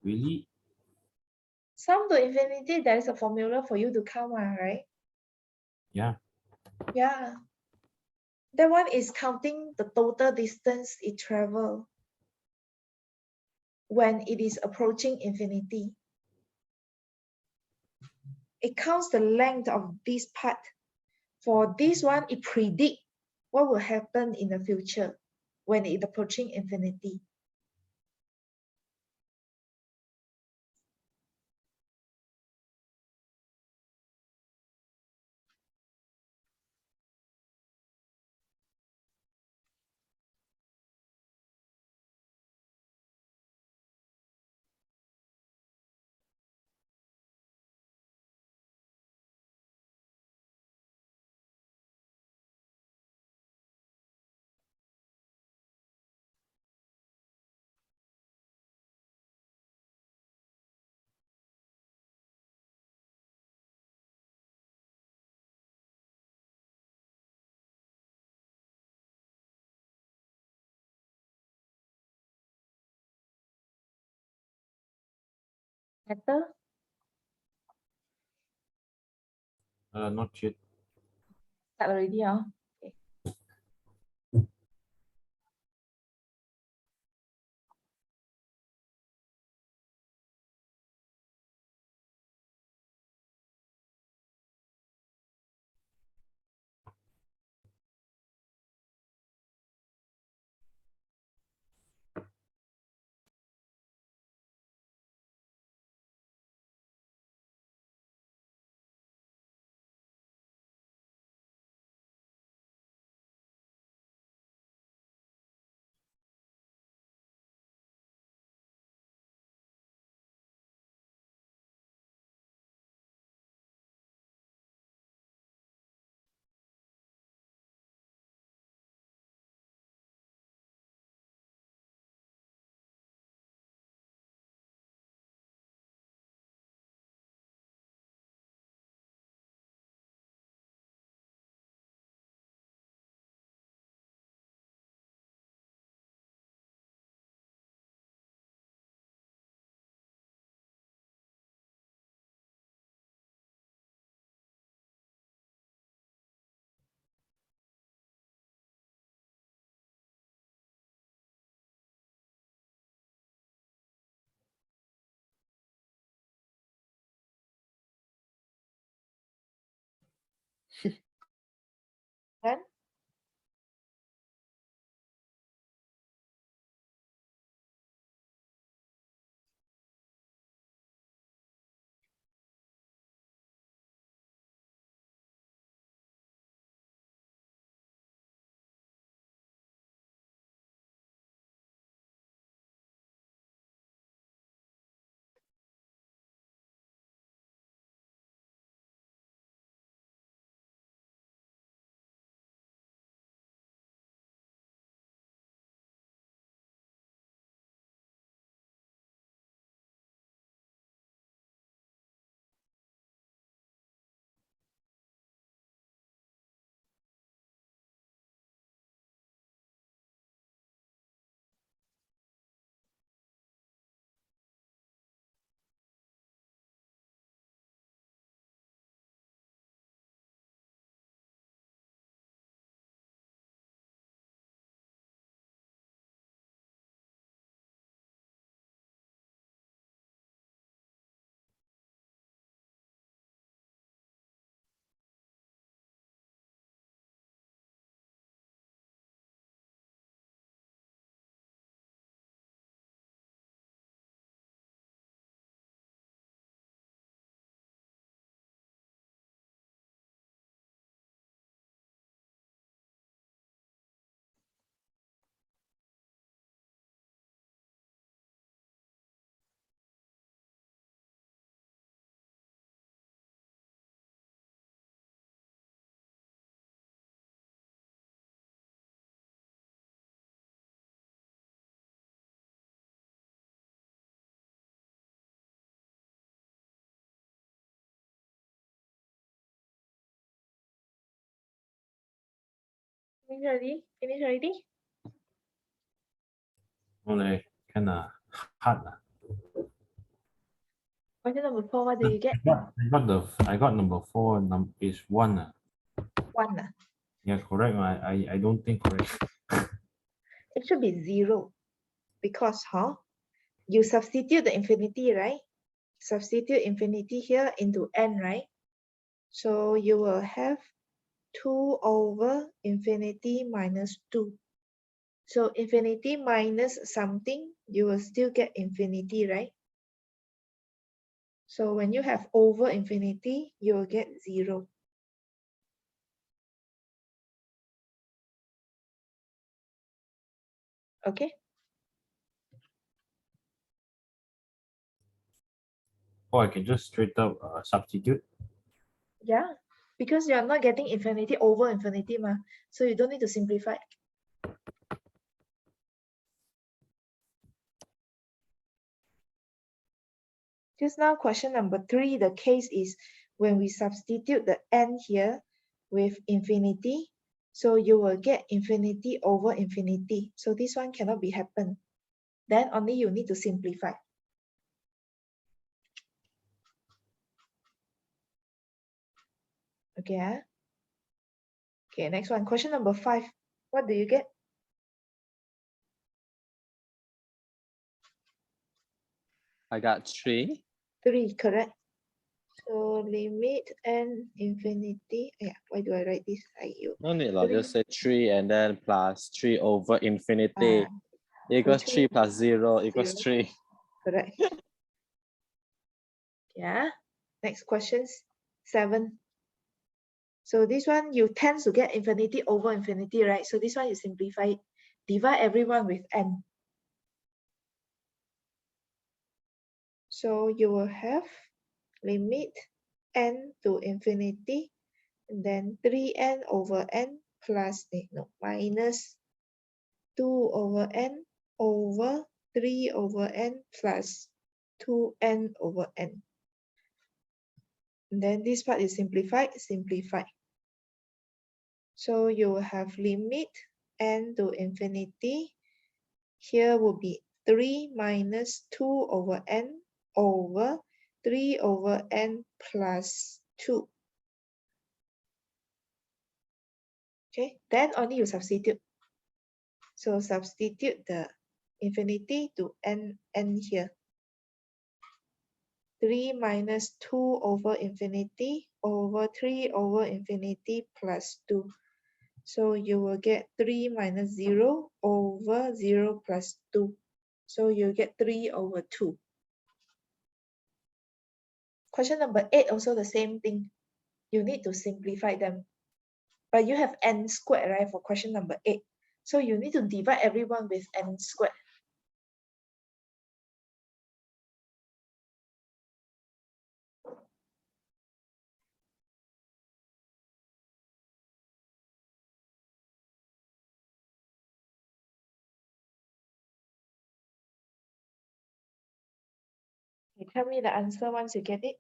Really? Sum to infinity, there is a formula for you to count, right? Yeah. Yeah. That one is counting the total distance it travel when it is approaching infinity. It counts the length of this part. For this one, it predicts what will happen in the future when it approaching infinity. Better? Not yet. Start already, huh? Okay. Then finish already? Finish already? Only kind of hard. Question number 4, what do you get? I got number 4, is 1. 1. Yeah, correct. I don't think correct. It should be 0 because you substitute the infinity, right? Substitute infinity here into n, right? So you will have 2 over infinity minus 2. So infinity minus something, you will still get infinity, right? So when you have over infinity, you will get 0. Okay? Or I can just straight up substitute. Yeah, because you are not getting infinity over infinity, so you don't need to simplify. Just now, question number 3, the case is when we substitute the n here with infinity, so you will get infinity over infinity. So this one cannot be happen. Then only you need to simplify. Okay. Okay, next one. Question number 5. What do you get? I got 3. 3, correct. So limit n infinity. Yeah, why do I write this? No need, I'll just say 3 and then plus 3 over infinity Ah, equals so 3 plus 0 equals 0. 3. Correct. Yeah. Next questions. 7. So this one you tend to get infinity over infinity, right? So this one you simplify it. Divide everyone with n. So you will have limit n to infinity, and then 3n over n plus minus 2 over n over 3 over n plus 2n over n. And then this part is simplified. So you will have limit n to infinity. Here will be 3 minus 2 over n over 3 over n plus 2. Okay, then only you substitute. So substitute the infinity to n here. 3 minus 2 over infinity over 3 over infinity plus 2. So you will get 3 minus 0 over 0 plus 2. So you get 3 over 2. Question number 8, also the same thing. You need to simplify them. But you have n squared, right, for question number 8. So you need to divide everyone with n squared. Okay, tell me the answer once you get it.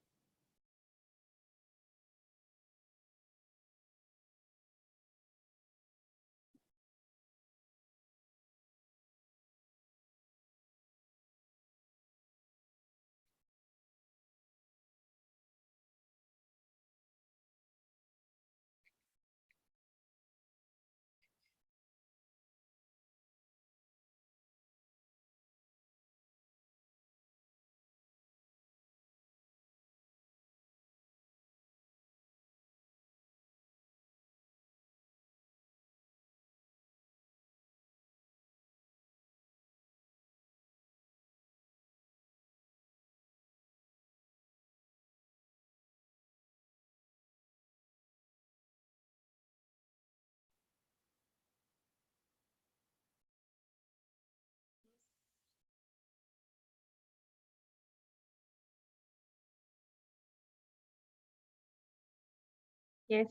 Yes.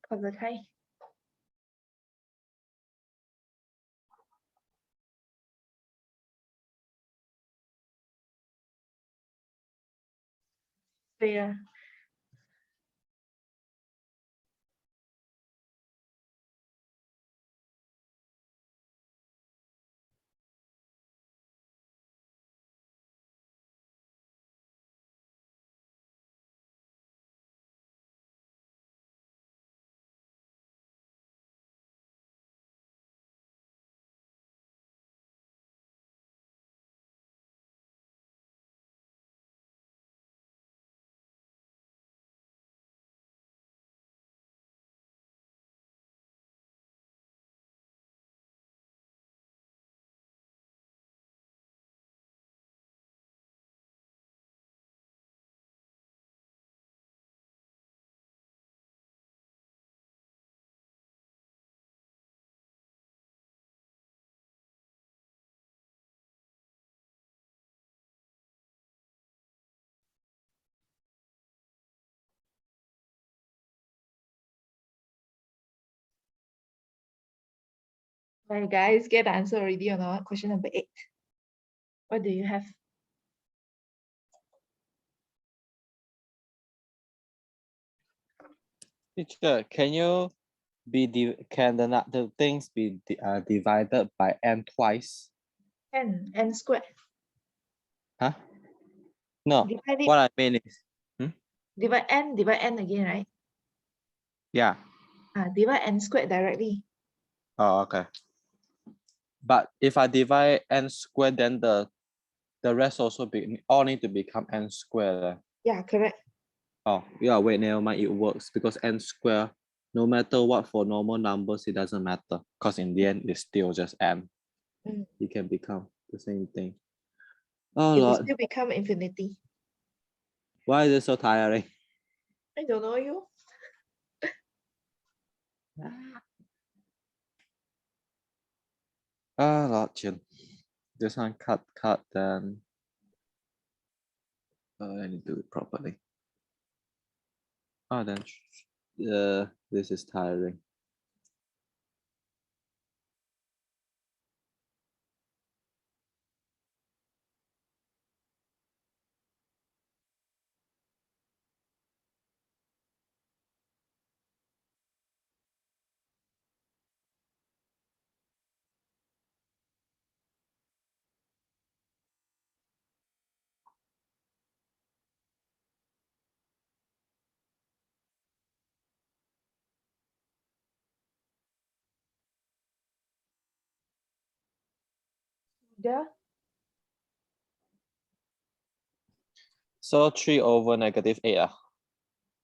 ขอบคุณค่ะ Clear. Well, guys, get the answer already or not? Question number 8. What do you have? Teacher, can you can the things be divided by n twice? N squared. Huh? No. Divide it. What I mean is, Divide n again, right? yeah. Divide n squared directly. Oh, okay. But if I divide n squared, then the rest also all need to become n squared. Yeah, correct. Oh, yeah, wait, never mind, it works because n squared, no matter what for normal numbers, it doesn't matter because in the end, it's still just n. It can become the same thing. Oh, It will Lord. still become infinity. Why is it so tiring? I don't know you. Lord, Chin. This one cut, then I need to do it properly. Then this is tiring. Yeah. So 3 over -8.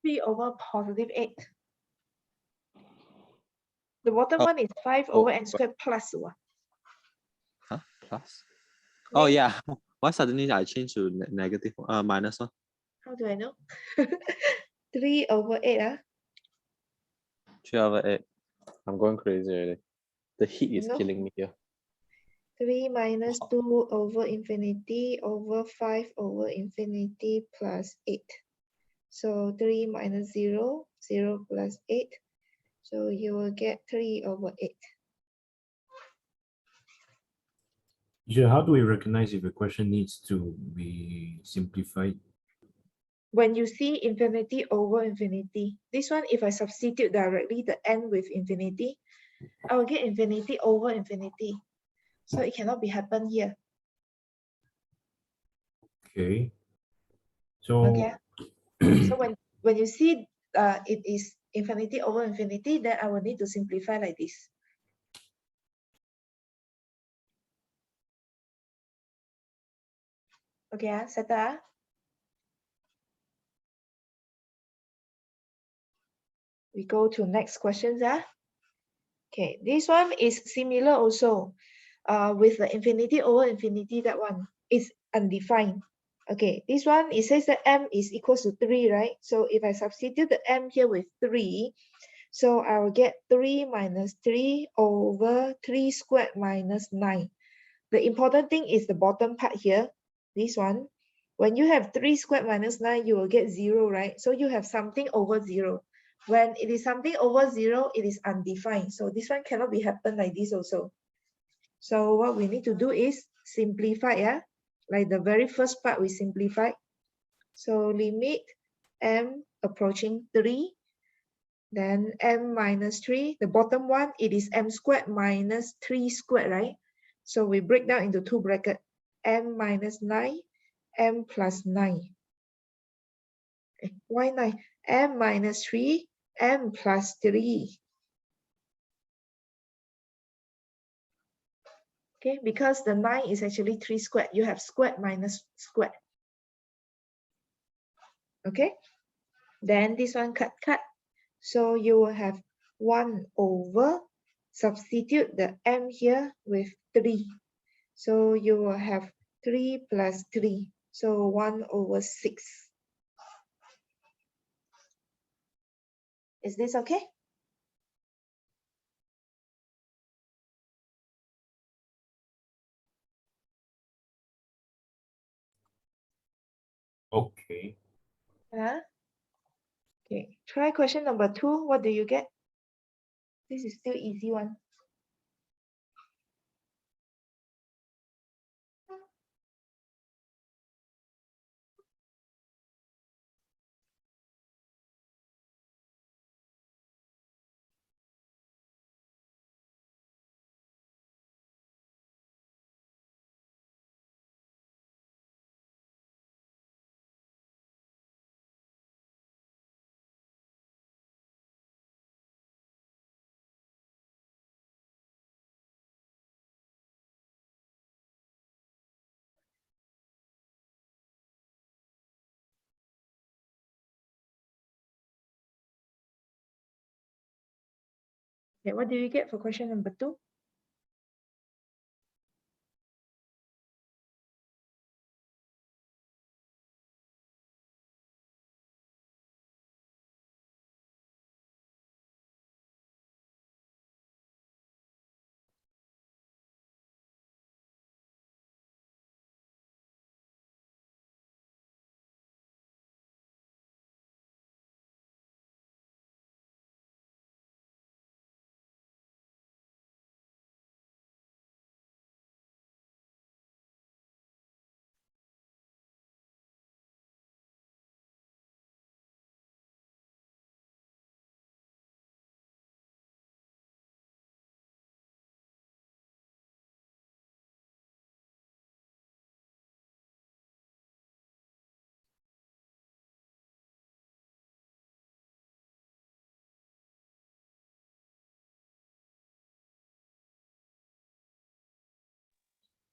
3 over positive 8. The bottom Oh, one is 5 oh, over n squared plus 1. Huh? Plus? Oh Then yeah. Why suddenly I change to negative minus 1? how do I know? 3 over 8. 3 over 8. I'm going crazy already. The heat is No. killing me here. 3 minus 2 over infinity over 5 over infinity plus 8. So 3 minus 0, 0 plus 8. So you will get 3 over 8. Teacher, how do we recognize if a question needs to be simplified? When you see infinity over infinity, this one, if I substitute directly the n with infinity, I will get infinity over infinity. So it cannot be happen here. Okay. So Okay. So when you see it is infinity over infinity, then I will need to simplify like this. Okay, settle. We go to next questions. Okay, this one is similar also. With the infinity over infinity, that one is undefined. Okay, this one, it says that m is equals to 3, right? So if I substitute the m here with 3, so I will get 3 minus 3 over 3 squared minus 9. The important thing is the bottom part here, this one. When you have 3 squared minus 9, you will get 0, right? So you have something over 0. When it is something over 0, it is undefined. So this one cannot be happen like this also. So what we need to do is simplify, like the very first part we simplified. So limit m approaching 3, then m minus 3. The bottom one, it is m squared minus 3 squared, right? So we break down into two brackets, m minus 9, m plus 9. Why 9? M minus 3, m plus 3. Okay, because the 9 is actually 3 squared. You have squared minus squared. Okay, then this one cut. So you will have 1 over, substitute the m here with 3. So you will have 3 plus 3. So 1 over 6. Is this okay? okay. Okay, try question number 2. What do you get? This is still easy one. Okay, what do you get for question number 2?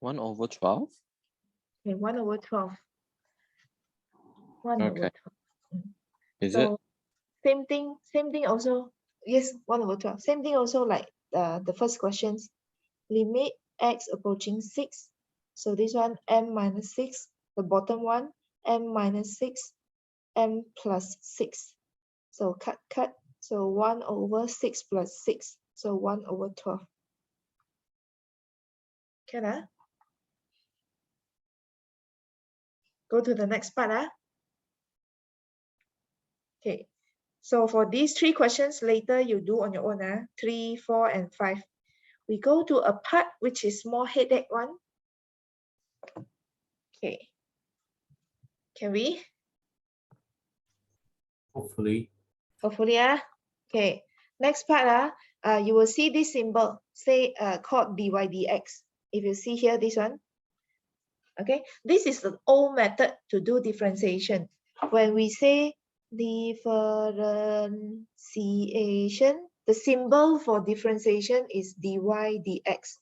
One over 12? Okay, 1 over 12. 1 over Okay. 12. Is it? So same thing also. Yes, 1 over 12. Same thing also like the first questions. Limit x approaching 6. So this one m minus 6. The bottom one m minus 6, m plus 6. So cut. So 1 over 6 plus 6. So 1 over 12. Can I? Go to the next part. Okay. So for these 3 questions, later you do on your own. 3, 4, and 5. We go to a part which is more headache one. Okay. Can we? Hopefully. Hopefully. Okay. Next part, you will see this symbol, say called dy dx. If you see here, this one. Okay. This is the old method to do differentiation. When we say differentiation, the symbol for differentiation is dy dx.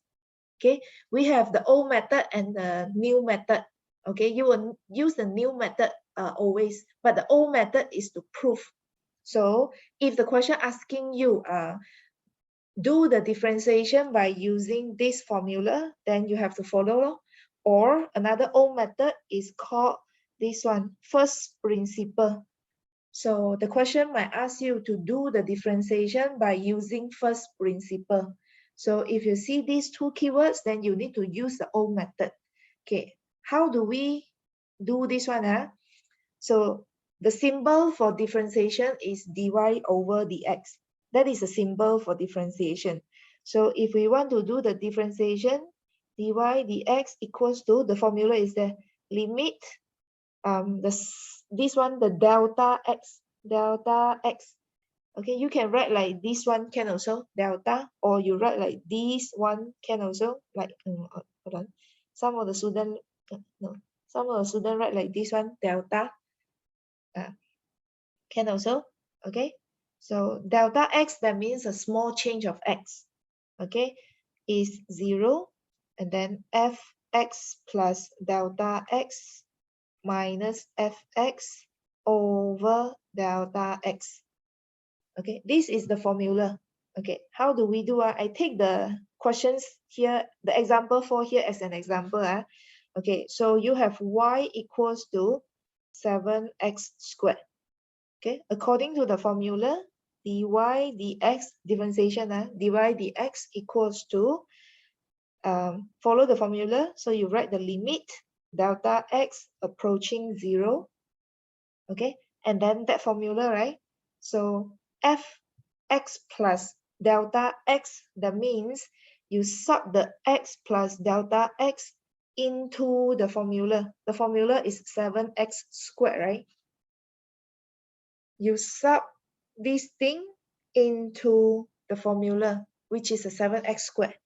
Okay, we have the old method and the new method. Okay, you will use the new method always, but the old method is to prove. So if the question asking you do the differentiation by using this formula, then you have to follow. Or another old method is called this one, first principle. So the question might ask you to do the differentiation by using first principle. So if you see these 2 keywords, then you need to use the old method. Okay, how do we do this one? So the symbol for differentiation is dy over dx. That is a symbol for differentiation. So if we want to do the differentiation, dy dx equals to, the formula is the limit this one, the delta x. Okay, you can write like this one can also delta, or you write like this one can also, like hold on, some of the student write like this one delta, can also. Okay, so delta x, that means a small change of x, okay, is 0, and then fx plus delta x minus fx over delta x. Okay, this is the formula. Okay, how do we do? I take the questions here, the example for here as an example. Okay, so you have y equals to 7x squared. Okay, according to the formula, dy dx differentiation, dy dx equals to, follow the formula. So you write the limit delta x approaching 0. Okay, and then that formula, right? So fx plus delta x, that means you sub the x plus delta x into the formula. The formula is 7x squared, right? You sub this thing into the formula, which is a 7x squared.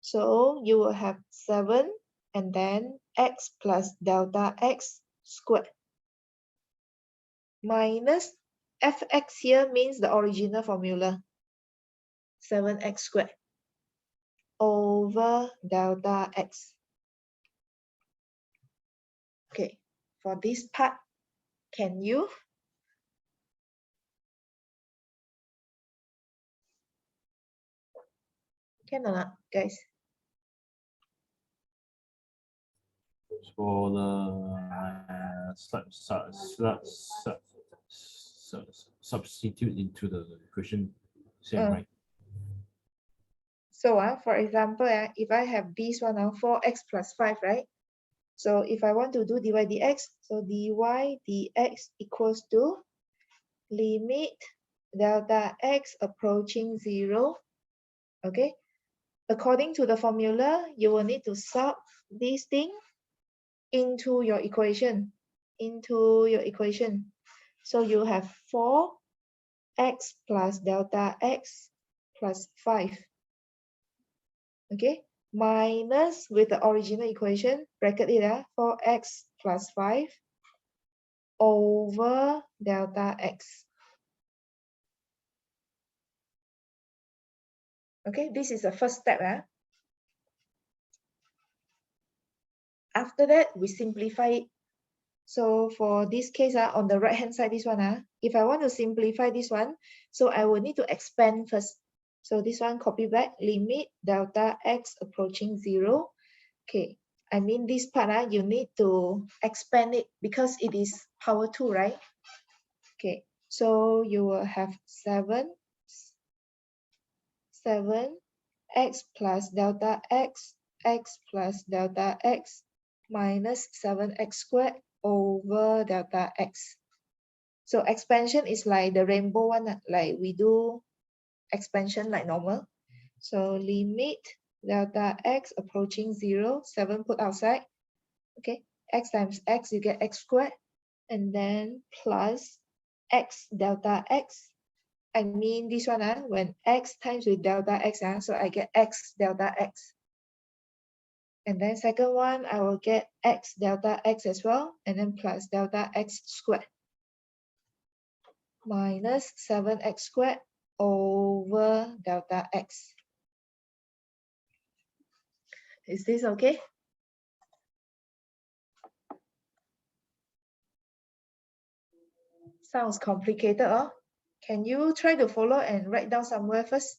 So you will have 7 and then x plus delta x squared minus fx here means the original formula, 7x squared over delta x. Okay, for this part, can you? Can or not, guys? For the substitute into the question, same, right? So for example, if I have this one, 4x plus 5, right? So if I want to do dy dx, so dy dx equals to limit delta x approaching 0. Okay, according to the formula, you will need to sub this thing into your equation. So you have 4x plus delta x plus 5. Okay, minus with the original equation, bracket it, 4x plus 5 over delta x. Okay, this is the first step. After that, we simplify it. So for this case, on the right hand side, this one, if I want to simplify this one, so I will need to expand first. So this one, copy back, limit delta x approaching 0. Okay, I mean this part, you need to expand it because it is power 2, right? Okay, so you will have 7 x plus delta x plus delta x minus 7x squared over delta x. So expansion is like the rainbow one, like we do expansion like normal. So limit delta x approaching 0, 7 put outside. Okay, x times x, you get x squared, and then plus x delta x. I mean this one, when x times with delta x, so I get x delta x. And then second one, I will get x delta x as well, and then plus delta x squared minus 7x squared over delta x. Is this okay? Sounds complicated, huh? Can you try to follow and write down somewhere first?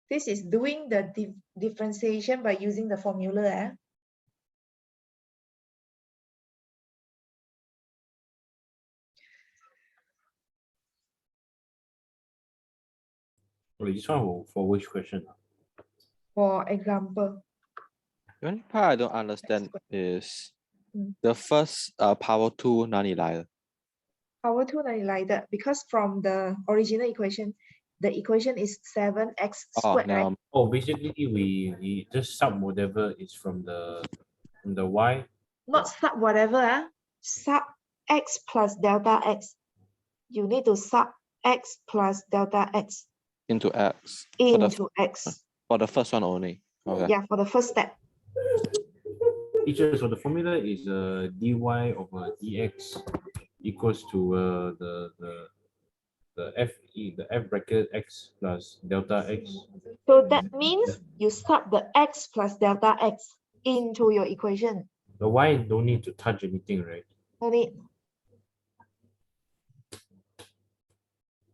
This is doing the differentiation by using the formula. Wait, this one for which question? For example, The only part I don't understand is the first power 2 哪里来的? power 2 哪里来的? Because from the original equation, the equation is 7x squared, right? Oh, basically we just sub whatever is from the y. Not sub whatever, sub x plus delta x. You need to sub x plus delta x Into x. into x. For the first one only. Okay. Yeah, for the first step. Teacher, so the formula is dy over dx equals to the f bracket x plus delta x. So that means you sub the x plus delta x into your equation. The y don't need to touch anything, right? No need.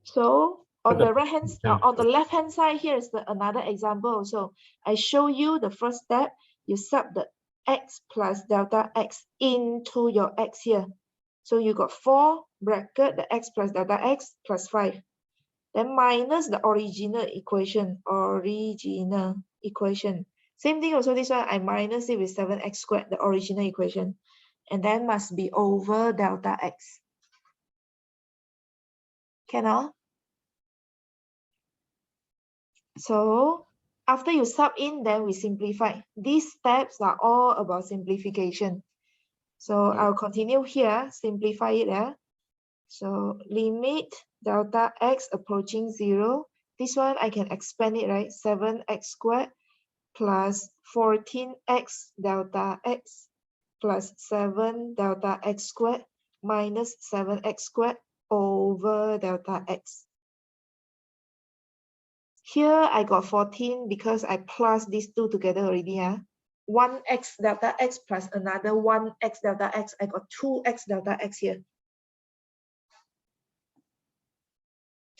So on the right hand, on the left hand side, here is another example. So I show you the first step. You sub the x plus delta x into your x here. So you got 4 bracket the x plus delta x plus 5. Then minus the original equation. Same thing also this one, I minus it with 7x squared, the original equation. And then must be over delta x. Can? So after you sub in, then we simplify. These steps are all about simplification. So I'll continue here, simplify it. So limit delta x approaching 0. This one I can expand it, right? 7x squared plus 14x delta x plus 7 delta x squared minus 7x squared over delta x. Here I got 14 because I plus these two together already. 1x delta x plus another 1x delta x. I got 2x delta x here.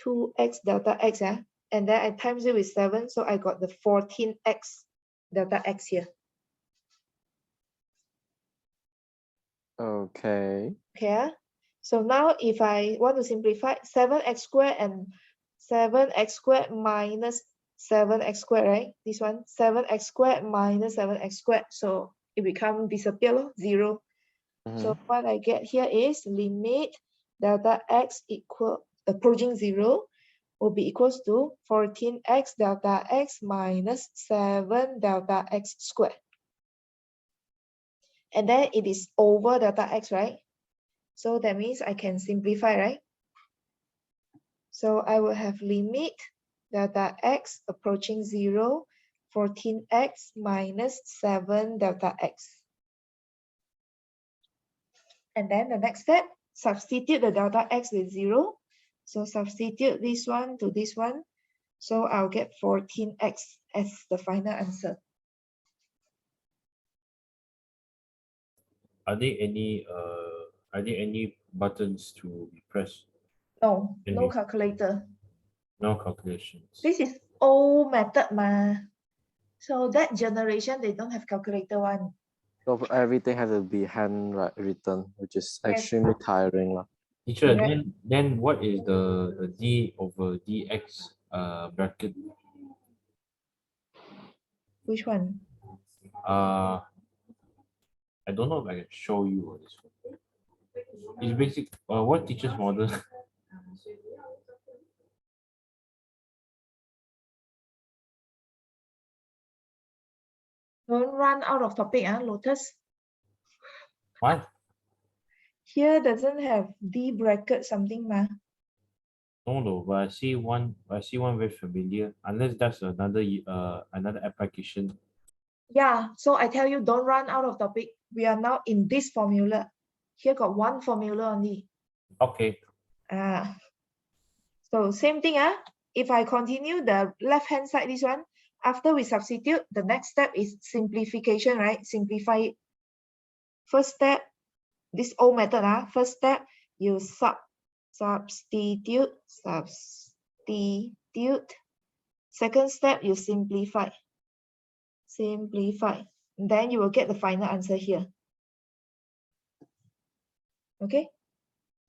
2x delta x, and then I times it with 7, so I got the 14x delta x here. Okay. Okay. So now if I want to simplify, 7x squared and 7x squared minus 7x squared, right? This one, 7x squared minus 7x squared. So it becomes disappear, 0. So what I get here is limit delta x equal approaching 0 will be equals to 14x delta x minus 7 delta x squared. And then it is over delta x, right? So that means I can simplify, right? So I will have limit delta x approaching 0, 14x minus 7 delta x. And then the next step, substitute the delta x with 0. So substitute this one to this one. So I'll get 14x as the final answer. are there any buttons to be pressed? No, Can no we- calculator. No calculations. This is old method ma. So that generation, they don't have calculator one. So everything has to be hand written, which is Yes. extremely tiring. Teacher, Correct. then what is the d over dx bracket? Which one? I don't know if I can show you on this one. It's basic. What teacher's model? Don't run out of topic, Lotus. What? Here doesn't have D bracket something ma. No, but I see one. I see one very familiar. Unless that's another application. Yeah, so I tell you, don't run out of topic. We are now in this formula. Here got one formula only. Okay. So same thing. If I continue the left-hand side, this one, after we substitute, the next step is simplification, right? Simplify it. First step, this old method. First step, you substitute. Second step, you simplify. Then you will get the final answer here. Okay.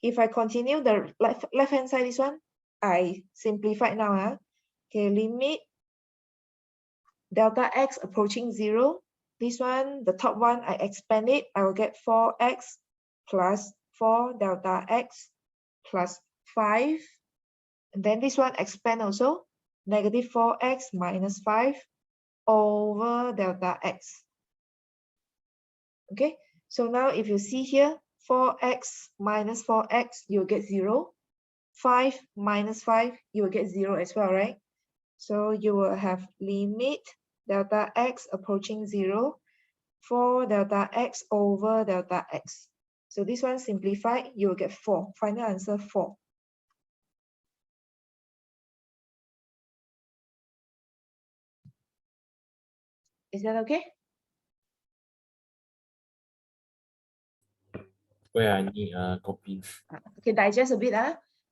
If I continue the left-hand side, this one, I simplify now. Okay, limit delta x approaching 0. This one, the top one, I expand it. I will get 4x plus 4 delta x plus 5. And then this one expand also. Negative 4x minus 5 over delta x. Okay, so now if you see here, 4x minus 4x, you'll get 0. 5 minus 5, you will get 0 as well, right? So you will have limit delta x approaching 0 for delta x over delta x. So this one simplified, you will get 4. Final answer 4. Is that okay? Where I need copy. Okay, digest a bit.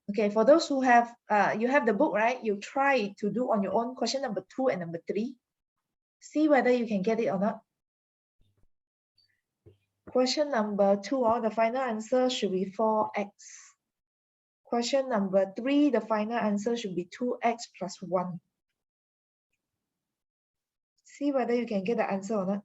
Okay, for those who have, you have the book, right? You try to do on your own question number 2 and number 3. See whether you can get it or not. Question number 2, the final answer should be 4x. Question number 3, the final answer should be 2x plus 1. See whether you can get the answer or not.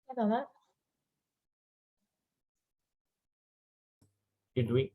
Get or not? You doing?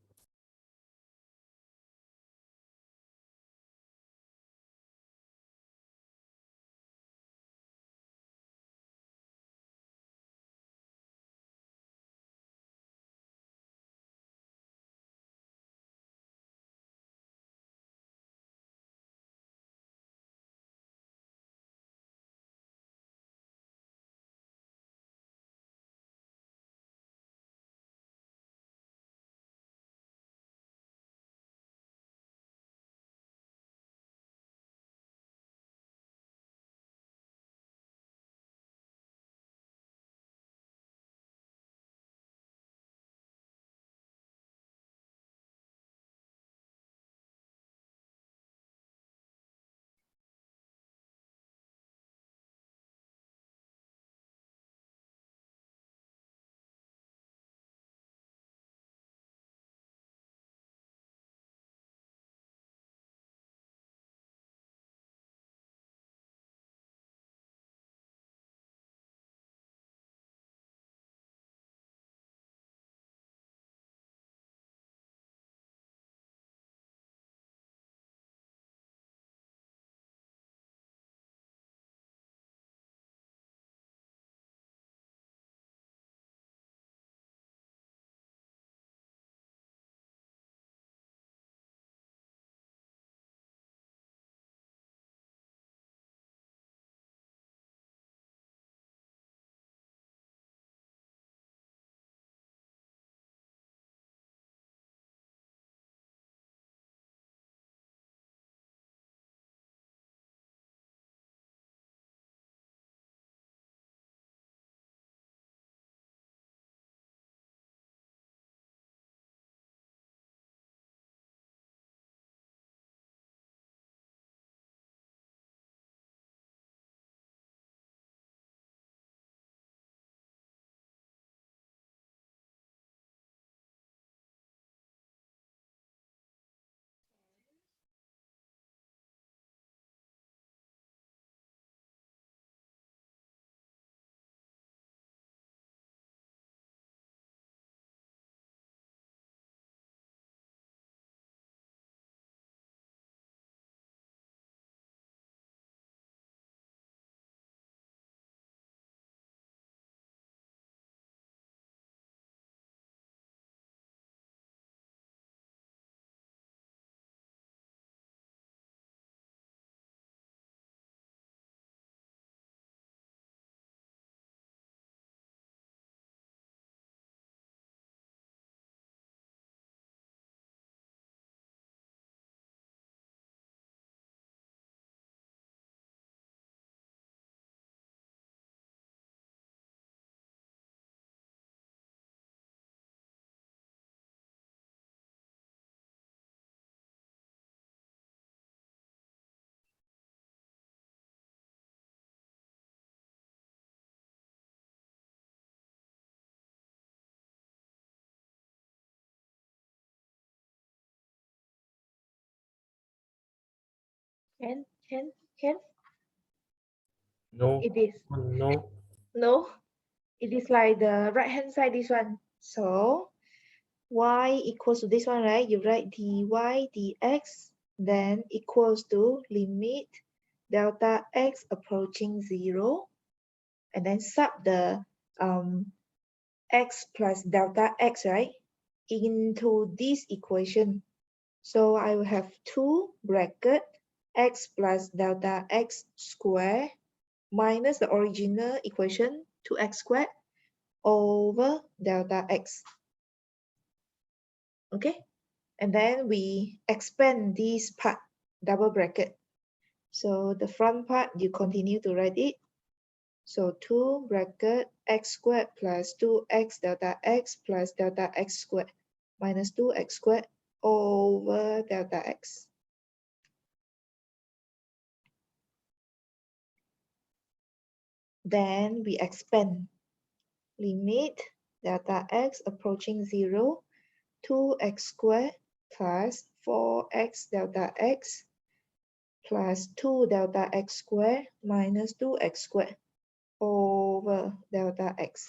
Can? No. It is. No. No, it is like the right hand side, this one. So y equals to this one, right? You write dy dx, then equals to limit delta x approaching 0, and then sub the x plus delta x, right, into this equation. So I will have 2 bracket x plus delta x square minus the original equation 2x squared over delta x. Okay, and then we expand this part, double bracket. So the front part, you continue to write it. So 2 bracket x squared plus 2x delta x plus delta x squared minus 2x squared over delta x. Then we expand. Limit delta x approaching 0, 2x squared plus 4x delta x plus 2 delta x squared minus 2x squared over delta x.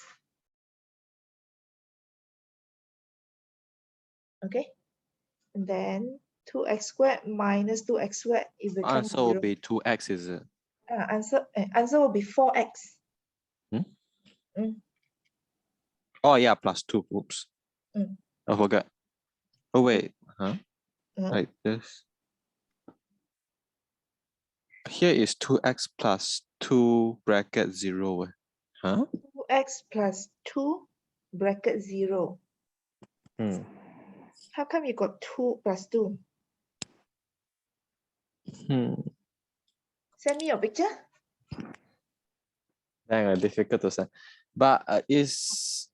Okay, and then 2x squared minus 2x squared, it becomes Answer will 0. be 2x, is it? Answer will be 4x. Oh yeah, plus 2. Oops. Mm. I forgot. Oh wait. Huh? Uh, Like this. Here is 2x plus 2 bracket 0. Huh? 2x plus 2 bracket 0. How come you got 2 plus 2? Send me your picture. Difficult to say. But is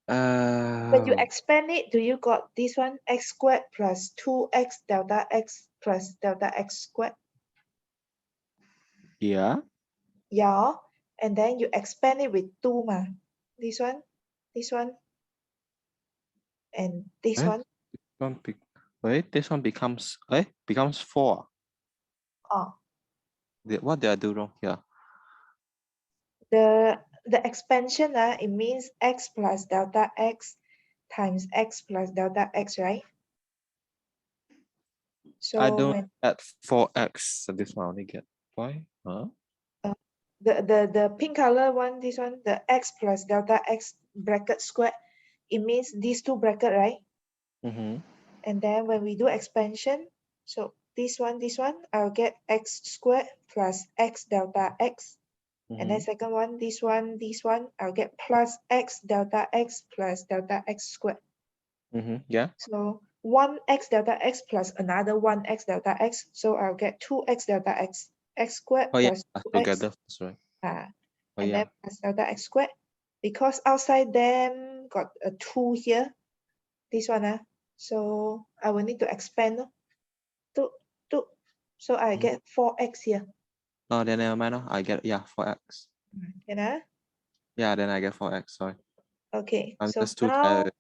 When you expand it, do you got this one, x squared plus 2x delta x plus delta x squared? yeah. Yeah, and then you expand it with 2 ma. This one, and this Eh? one. Wait, this one becomes 4. Oh, What did I do wrong here? the expansion, it means x plus delta x times x plus delta x, right? So I don't when add 4x. So this one I only get 5. Huh? the pink color one, this one, the x plus delta x bracket squared, it means these two bracket, right? And then when we do expansion, so this one, I'll get x squared plus x delta x. And then second one, this one, I'll get plus x delta x plus delta x squared. Yeah. So 1x delta x plus another 1x delta x. So I'll get 2x delta x, x squared Oh yeah, plus 2x. together, that's right. And then plus delta x squared. Because outside them got a 2 here, this one, so I will need to expand 2. So I get 4x here. Oh, then never mind. I get 4x. Yeah. Yeah, then I get 4x. Sorry. Okay. I'm So just too now, tired.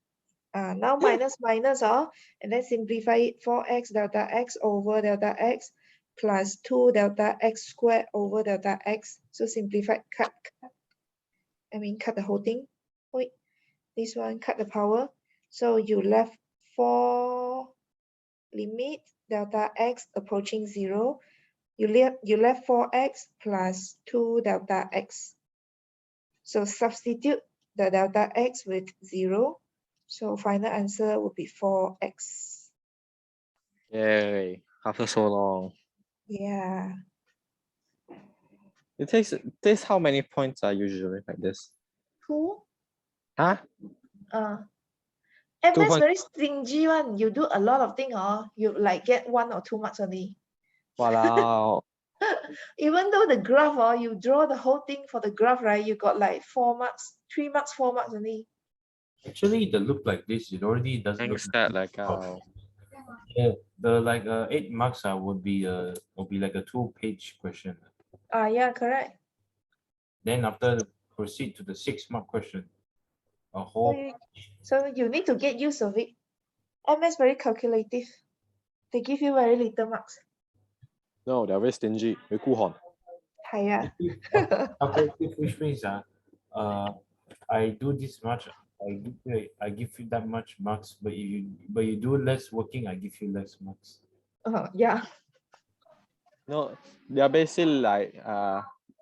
now minus, and then simplify it. 4x delta x over delta x plus 2 delta x squared over delta x. So simplify, cut the whole thing. Wait, this one cut the power. So you left 4 limit delta x approaching 0. You left 4x plus 2 delta x. So substitute the delta x with 0. So final answer would be 4x. Yay. After so long. Yeah. It takes how many points are usually like this? 2. Huh? MS very stingy one. You do a lot of things, you like get 1 or 2 marks only. Wow. Even though the graph, you draw the whole thing for the graph, right? You got like 4 marks, 3 marks, 4 marks only. Actually, the look like this, it already doesn't look like yeah, the like 8 marks would be like a 2-page question. Yeah, correct. Then after proceed to the 6-mark question. A whole So you need to get used of it. MS very calculative. They give you very little marks. No, they're very stingy. Very cool. Hiya. Calculative, which means I do this much, I give you that much marks, but you do less working, I give you less marks. Yeah. No, they're basically like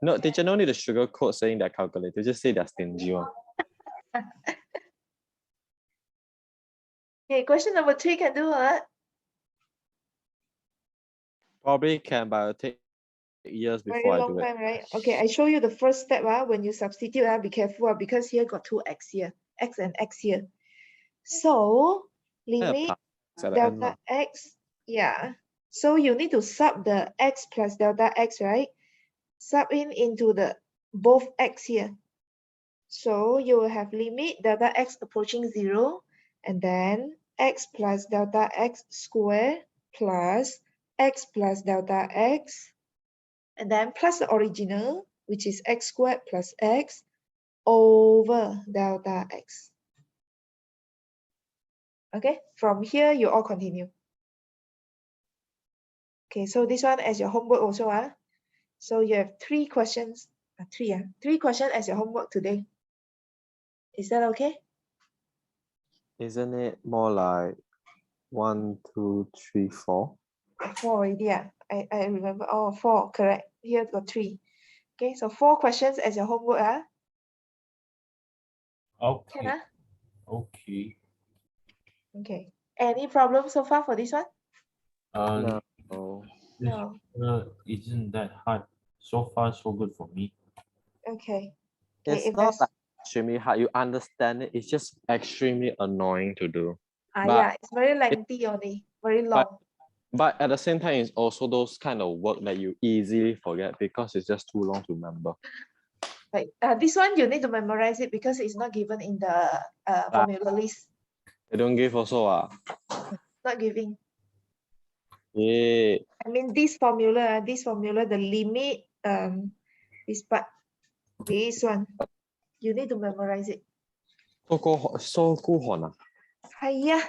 no, teacher no need to sugarcoat saying they're calculated. Just say they're stingy one. Okay, question number 3 can do what? Probably can, but it'll take years Very before I long do it. time, right? Okay, I show you the first step. When you substitute, be careful because here got 2x here, x and x here. So limit delta x, yeah. So you need to sub the x plus delta x, right? Sub in into the both x here. So you will have limit delta x approaching 0, and then x plus delta x square plus x plus delta x, and then plus the original, which is x squared plus x over delta x. Okay, from here you all continue. Okay, so this one as your homework also. So you have 3 questions, 3 questions as your homework today. Is that okay? Isn't it more like 1, 2, 3, 4? 4 already. I remember. Oh, 4, correct. Here got 3. Okay, so 4 questions as your homework. Okay. Can Okay. Okay. Any problem so far for this one? No. This No. isn't that hard. So far, so good for me. Okay. It's if not there's like extremely hard. You understand it. It's just extremely annoying to do. yeah, it's very lengthy only, very long. But at the same time, it's also those kind of work that you easily forget because it's just too long to remember. Like this one, you need to memorize it because it's not given in the formula list. They don't give also. Not giving. Yeah. I mean, this formula, the limit, this part, this one, you need to memorize it. So cool. Hiya.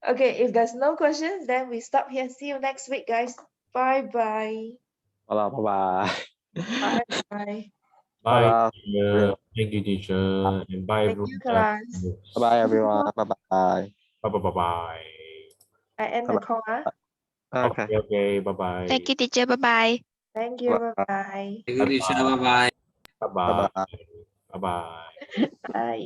Okay, if there's no questions, then we stop here. See you next week, guys. Bye-bye. Bye-bye. Bye-bye. Bye, Bye-bye. teacher. Thank you, teacher. And bye, Thank you, everyone. class. Bye-bye, everyone. Bye-bye. Bye. I end the call. Okay. Okay. Bye-bye. Thank you, teacher. Bye-bye. Thank you. Bye-bye. Bye-bye. Bye-bye. Bye-bye. Bye-bye. Bye.